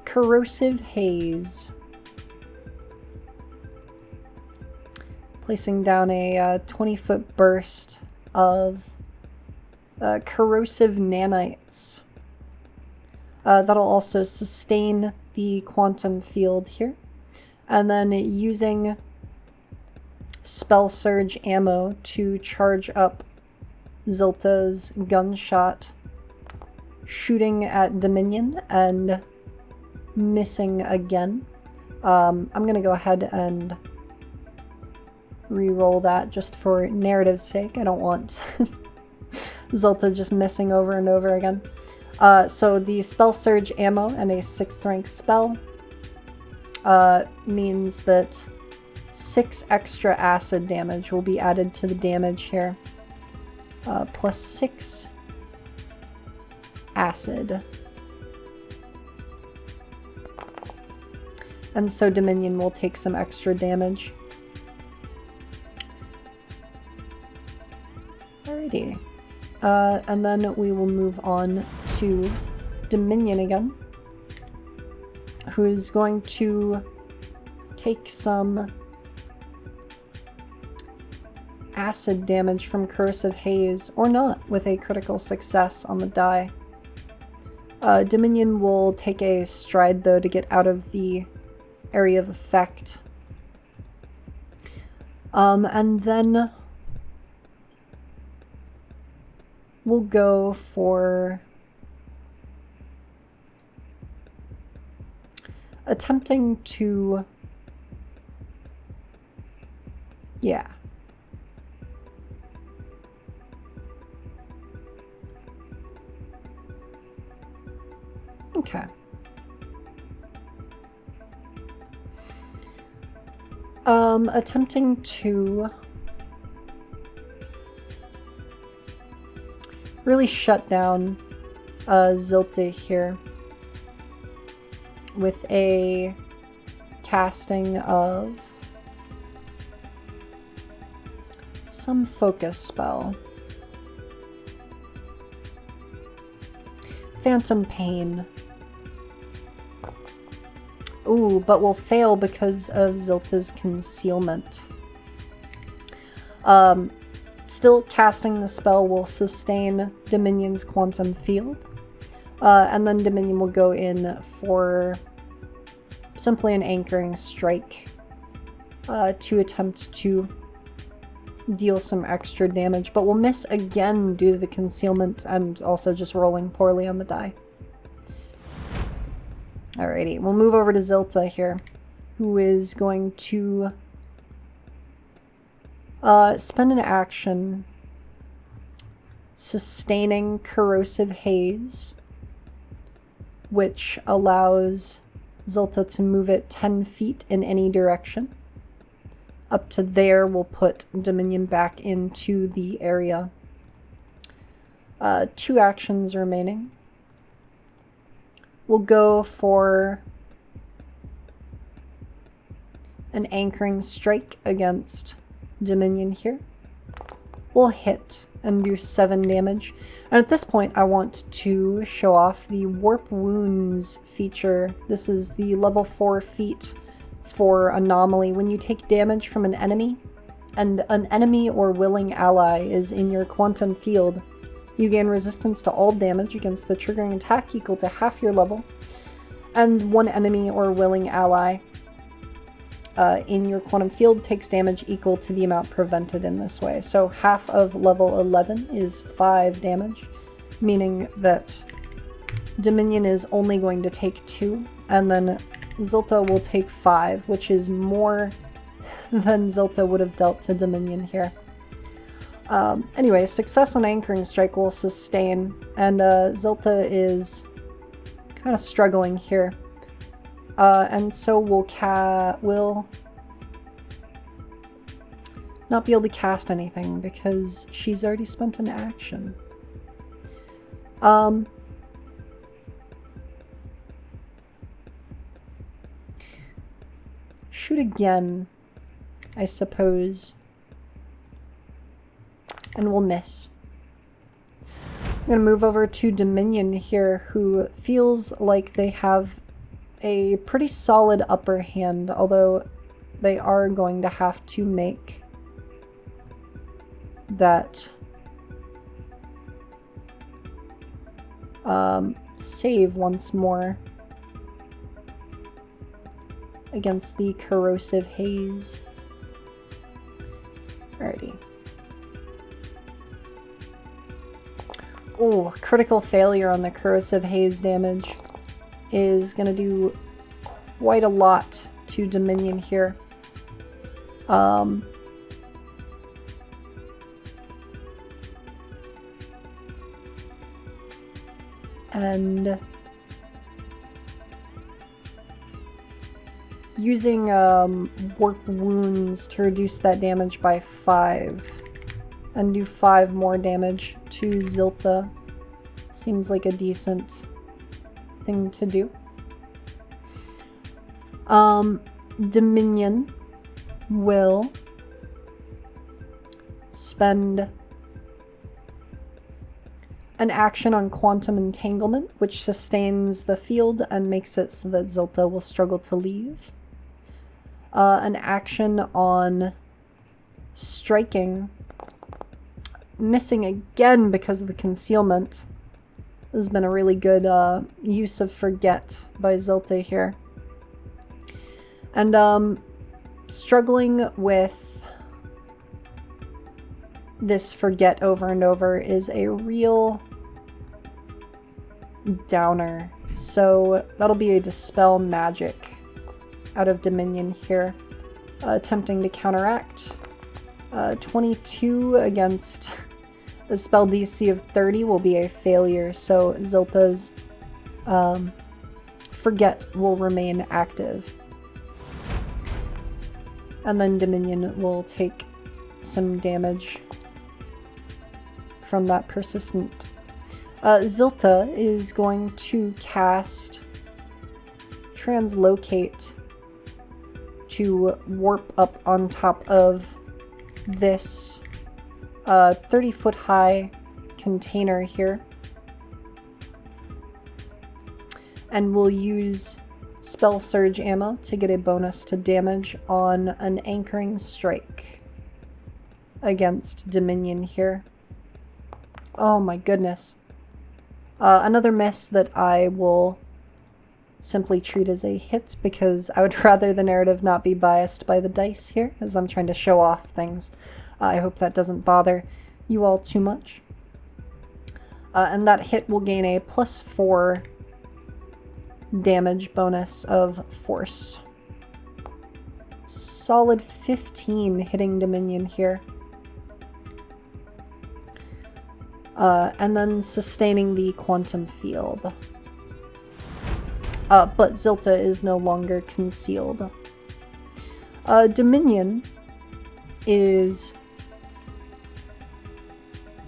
Corrosive Haze. Placing down a 20-foot burst of corrosive nanites. That'll also sustain the quantum field here. And then using Spell Surge ammo to charge up Zilta's gunshot, shooting at Dominion and missing again. I'm going to go ahead and re-roll that just for narrative's sake. I don't want Zilta just missing over and over again. So the Spell Surge ammo and a 6th rank spell means that 6 extra acid damage will be added to the damage here. Plus 6 acid. And so Dominion will take some extra damage. Alrighty. And then we will move on to Dominion again, who is going to take some acid damage from Corrosive Haze, or not, with a critical success on the die. Dominion will take a stride, though, to get out of the area of effect. And then we'll go for attempting to, yeah. Okay. Attempting to really shut down Zilta here with a casting of some focus spell. Phantom Pain. Ooh, but will fail because of Zilta's concealment. Still casting the spell will sustain Dominion's quantum field. And then Dominion will go in for simply an anchoring strike to attempt to deal some extra damage, but will miss again due to the concealment and also just rolling poorly on the die. Alrighty, we'll move over to Zilta here, who is going to spend an action sustaining Corrosive Haze, which allows Zilta to move it 10 feet in any direction. Up to there, we'll put Dominion back into the area. 2 actions remaining. We'll go for an anchoring strike against Dominion here. We'll hit and do 7 damage. And at this point, I want to show off the Warp Wounds feature. This is the level 4 feat for Anomaly. When you take damage from an enemy, and an enemy or willing ally is in your quantum field, you gain resistance to all damage against the triggering attack equal to half your level, and one enemy or willing ally in your quantum field takes damage equal to the amount prevented in this way. So half of level 11 is 5 damage, meaning that Dominion is only going to take 2, and then Zilta will take 5, which is more than Zilta would have dealt to Dominion here. Anyway, success on Anchoring Strike will sustain, and Zilta is kind of struggling here. And so we'll not be able to cast anything because she's already spent an action. shoot again, I suppose. And we'll miss. I'm going to move over to Dominion here, who feels like they have a pretty solid upper hand, although they are going to have to make that save once more against the corrosive haze. Alrighty. Oh, critical failure on the corrosive haze damage is going to do quite a lot to Dominion here. And using warp wounds to reduce that damage by 5 and do 5 more damage to Zilta seems like a decent thing to do. Dominion will spend an action on Quantum Entanglement, which sustains the field and makes it so that Zilta will struggle to leave. An action on Striking, missing again because of the concealment. This has been a really good use of Forget by Zilta here. And struggling with this Forget over and over is a real downer. So that'll be a Dispel Magic out of Dominion here. Attempting to counteract. 22 against a spell DC of 30 will be a failure, so Zilta's Forget will remain active. And then Dominion will take some damage from that persistent. Zilta is going to cast Translocate to warp up on top of this 30-foot high container here. And we'll use Spell Surge ammo to get a bonus to damage on an Anchoring Strike against Dominion here. Oh my goodness. Another miss that I will simply treat as a hit because I would rather the narrative not be biased by the dice here as I'm trying to show off things. I hope that doesn't bother you all too much. And that hit will gain a +4 damage bonus of force. Solid 15 hitting Dominion here. And then sustaining the quantum field. But Zilta is no longer concealed. Dominion is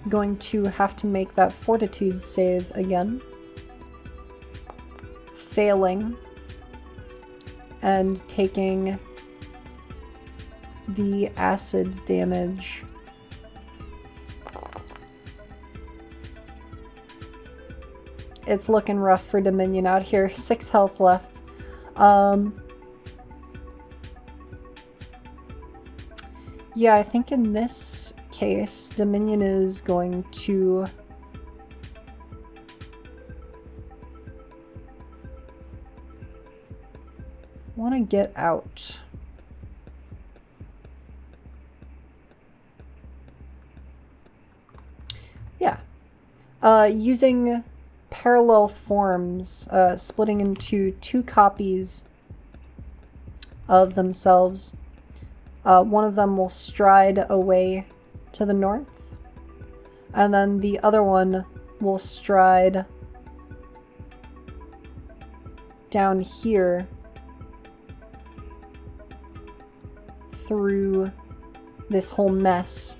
going to have to make that Fortitude save again. Failing. And taking the acid damage. It's looking rough for Dominion out here. 6 health left. Yeah, I think in this case, Dominion is going to want to get out. Yeah. Using parallel forms, splitting into 2 copies of themselves. One of them will stride away to the north, and then the other one will stride down here through this whole mess.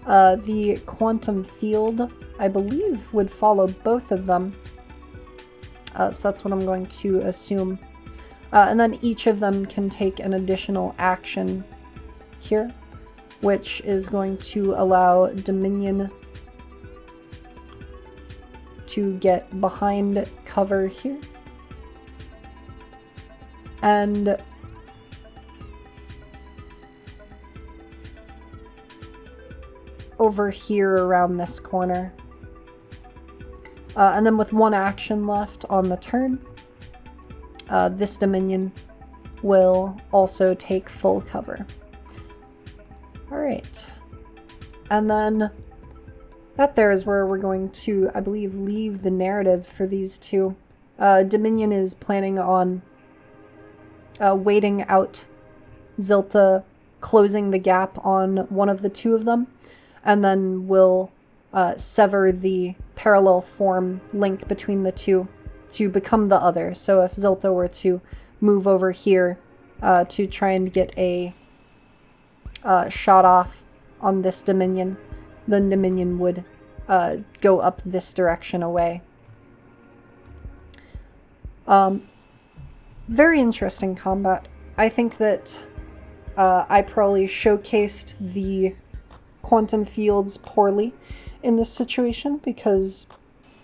The quantum field, I believe, would follow both of them. So that's what I'm going to assume. And then each of them can take an additional action here, which is going to allow Dominion to get behind cover here. And over here around this corner. And then with one action left on the turn, this Dominion will also take full cover. Alright. And then that there is where we're going to, I believe, leave the narrative for these two. Dominion is planning on waiting out Zilta closing the gap on one of the two of them, and then will sever the parallel form link between the two to become the other. So if Zilta were to move over here to try and get a shot off on this Dominion, then Dominion would go up this direction away. Very interesting combat. I think that I probably showcased the quantum fields poorly in this situation because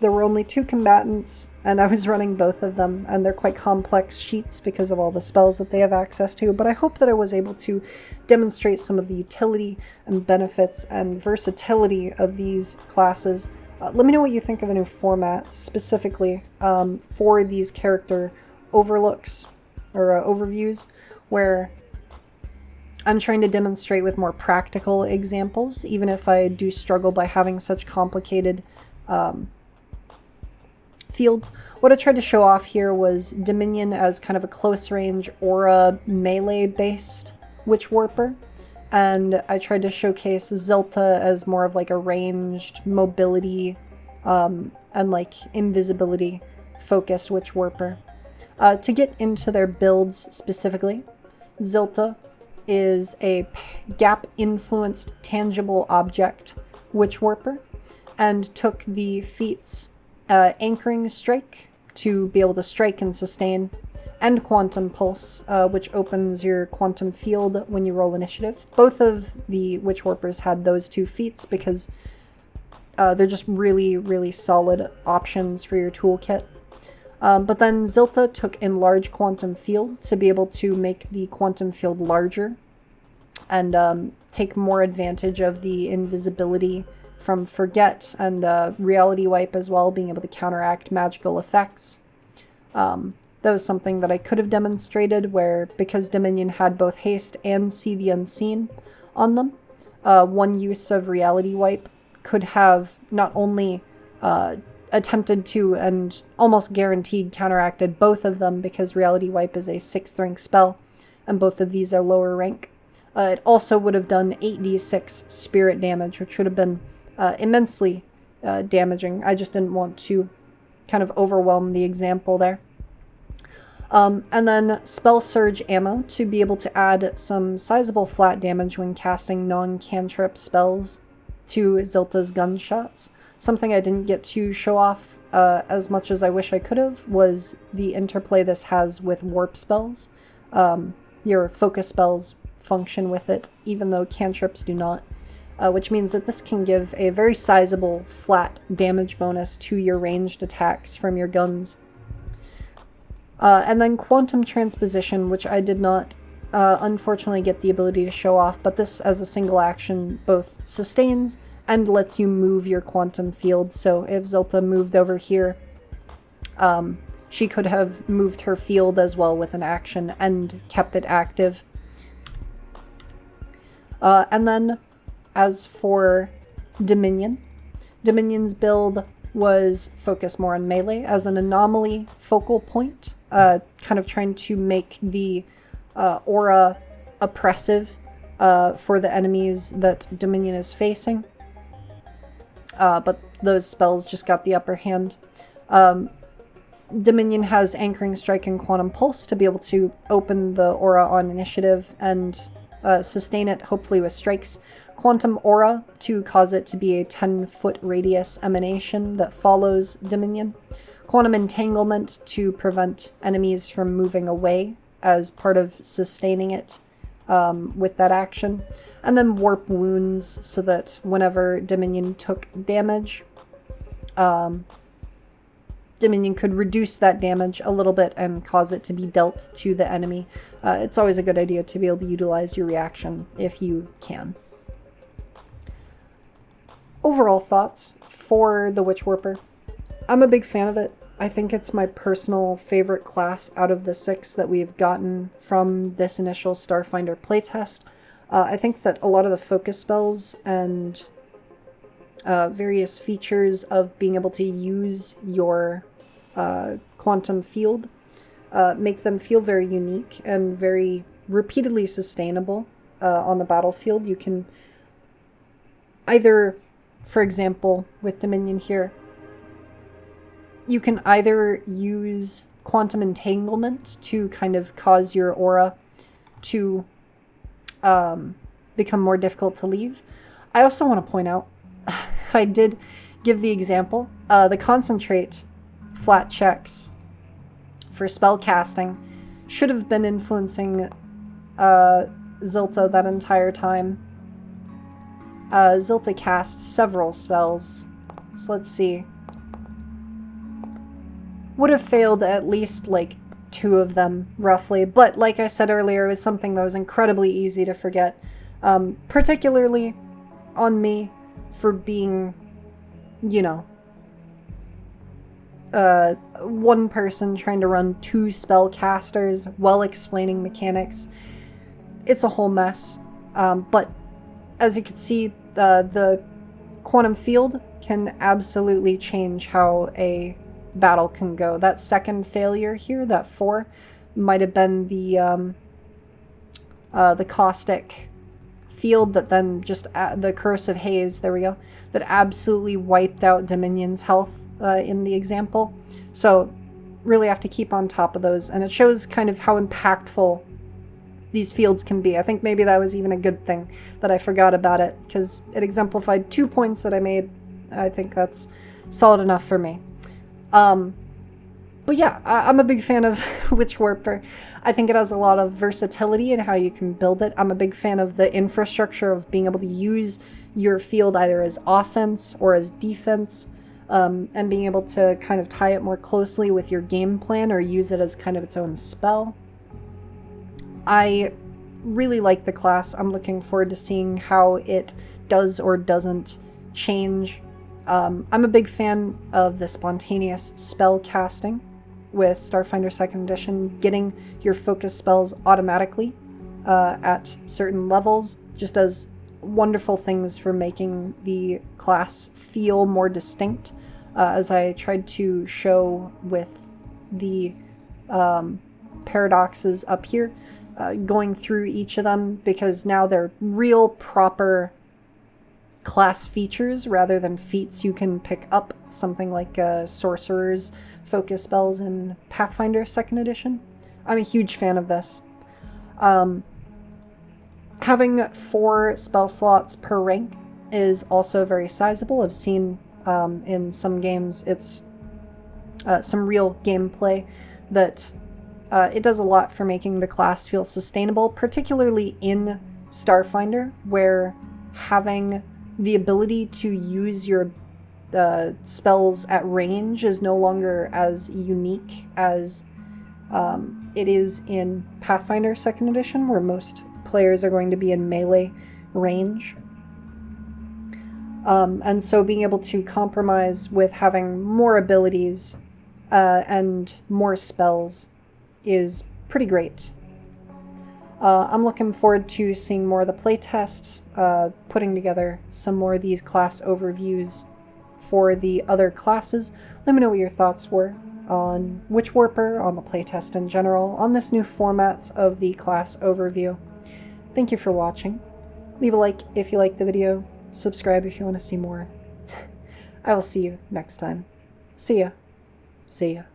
there were only two combatants and I was running both of them, and they're quite complex sheets because of all the spells that they have access to, but I hope that I was able to demonstrate some of the utility and benefits and versatility of these classes. Let me know what you think of the new format, specifically for these character overlooks or overviews, where I'm trying to demonstrate with more practical examples, even if I do struggle by having such complicated fields. What I tried to show off here was Dominion as kind of a close range aura melee based Witchwarper, and I tried to showcase Zilta as more of like a ranged mobility and like invisibility focused Witchwarper. To get into their builds specifically, Zilta is a gap influenced tangible object Witchwarper, and took the Feats Anchoring Strike to be able to strike and sustain, and Quantum Pulse, which opens your quantum field when you roll initiative. Both of the Witchwarpers had those two feats because they're just really, really solid options for your toolkit. But then Zilta took Enlarge Quantum Field to be able to make the quantum field larger and take more advantage of the invisibility from Forget and Reality Wipe as well, being able to counteract magical effects. That was something that I could have demonstrated, where because Dominion had both Haste and See the Unseen on them, one use of Reality Wipe could have not only attempted to and almost guaranteed counteracted both of them, because Reality Wipe is a 6th rank spell and both of these are lower rank. It also would have done 8d6 spirit damage, which would have been immensely damaging. I just didn't want to kind of overwhelm the example there. And then Spell Surge ammo to be able to add some sizable flat damage when casting non-cantrip spells to Zilta's gunshots. Something I didn't get to show off as much as I wish I could have was the interplay this has with warp spells. Your focus spells function with it, even though cantrips do not. Which means that this can give a very sizable flat damage bonus to your ranged attacks from your guns. And then Quantum Transposition, which I did not unfortunately get the ability to show off, but this as a single action both sustains and lets you move your quantum field. So if Zilta moved over here, she could have moved her field as well with an action and kept it active. And then as for Dominion, Dominion's build was focused more on melee as an anomaly focal point, kind of trying to make the aura oppressive for the enemies that Dominion is facing. But those spells just got the upper hand. Dominion has Anchoring Strike and Quantum Pulse to be able to open the aura on initiative and sustain it, hopefully with strikes. Quantum Aura to cause it to be a 10-foot radius emanation that follows Dominion. Quantum Entanglement to prevent enemies from moving away as part of sustaining it with that action. And then Warp Wounds, so that whenever Dominion took damage, Dominion could reduce that damage a little bit and cause it to be dealt to the enemy. It's always a good idea to be able to utilize your reaction if you can. Overall thoughts for the Witchwarper. I'm a big fan of it. I think it's my personal favorite class out of the 6 that we've gotten from this initial Starfinder playtest. I think that a lot of the focus spells and various features of being able to use your quantum field make them feel very unique and very repeatedly sustainable on the battlefield. You can either, for example, with Dominion here, you can either use Quantum Entanglement to kind of cause your aura to become more difficult to leave. I also want to point out, I did give the example, the concentrate flat checks for spell casting should have been influencing Zilta that entire time. Zilta cast several spells, so let's see. Would have failed at least like 2 of them, roughly, but like I said earlier, it was something that was incredibly easy to forget, particularly on me for being, you know, one person trying to run 2 spellcasters while explaining mechanics. It's a whole mess, but as you can see, the quantum field can absolutely change how a battle can go. That second failure here, that 4, might have been the caustic field that then just the corrosive haze, there we go, that absolutely wiped out Dominion's health in the example. So really have to keep on top of those, and it shows kind of how impactful these fields can be. I think maybe that was even a good thing that I forgot about it, because it exemplified 2 points that I made. I think that's solid enough for me. But yeah, I'm a big fan of Witchwarper. I think it has a lot of versatility in how you can build it. I'm a big fan of the infrastructure of being able to use your field either as offense or as defense, and being able to kind of tie it more closely with your game plan or use it as kind of its own spell. I really like the class. I'm looking forward to seeing how it does or doesn't change. I'm a big fan of the spontaneous spell casting with Starfinder 2nd Edition. Getting your focus spells automatically at certain levels just does wonderful things for making the class feel more distinct, as I tried to show with the paradoxes up here, going through each of them, because now they're real proper class features rather than feats you can pick up, something like Sorcerer's focus spells in Pathfinder 2nd Edition. I'm a huge fan of this. Having 4 spell slots per rank is also very sizable. I've seen in some games it's some real gameplay that it does a lot for making the class feel sustainable, particularly in Starfinder, where having the ability to use your spells at range is no longer as unique as it is in Pathfinder 2nd Edition, where most players are going to be in melee range. And so being able to compromise with having more abilities and more spells is pretty great. I'm looking forward to seeing more of the playtest, putting together some more of these class overviews for the other classes. Let me know what your thoughts were on Witchwarper, on the playtest in general, on this new format of the class overview. Thank you for watching. Leave a like if you liked the video. Subscribe if you want to see more. I will see you next time. See ya. See ya.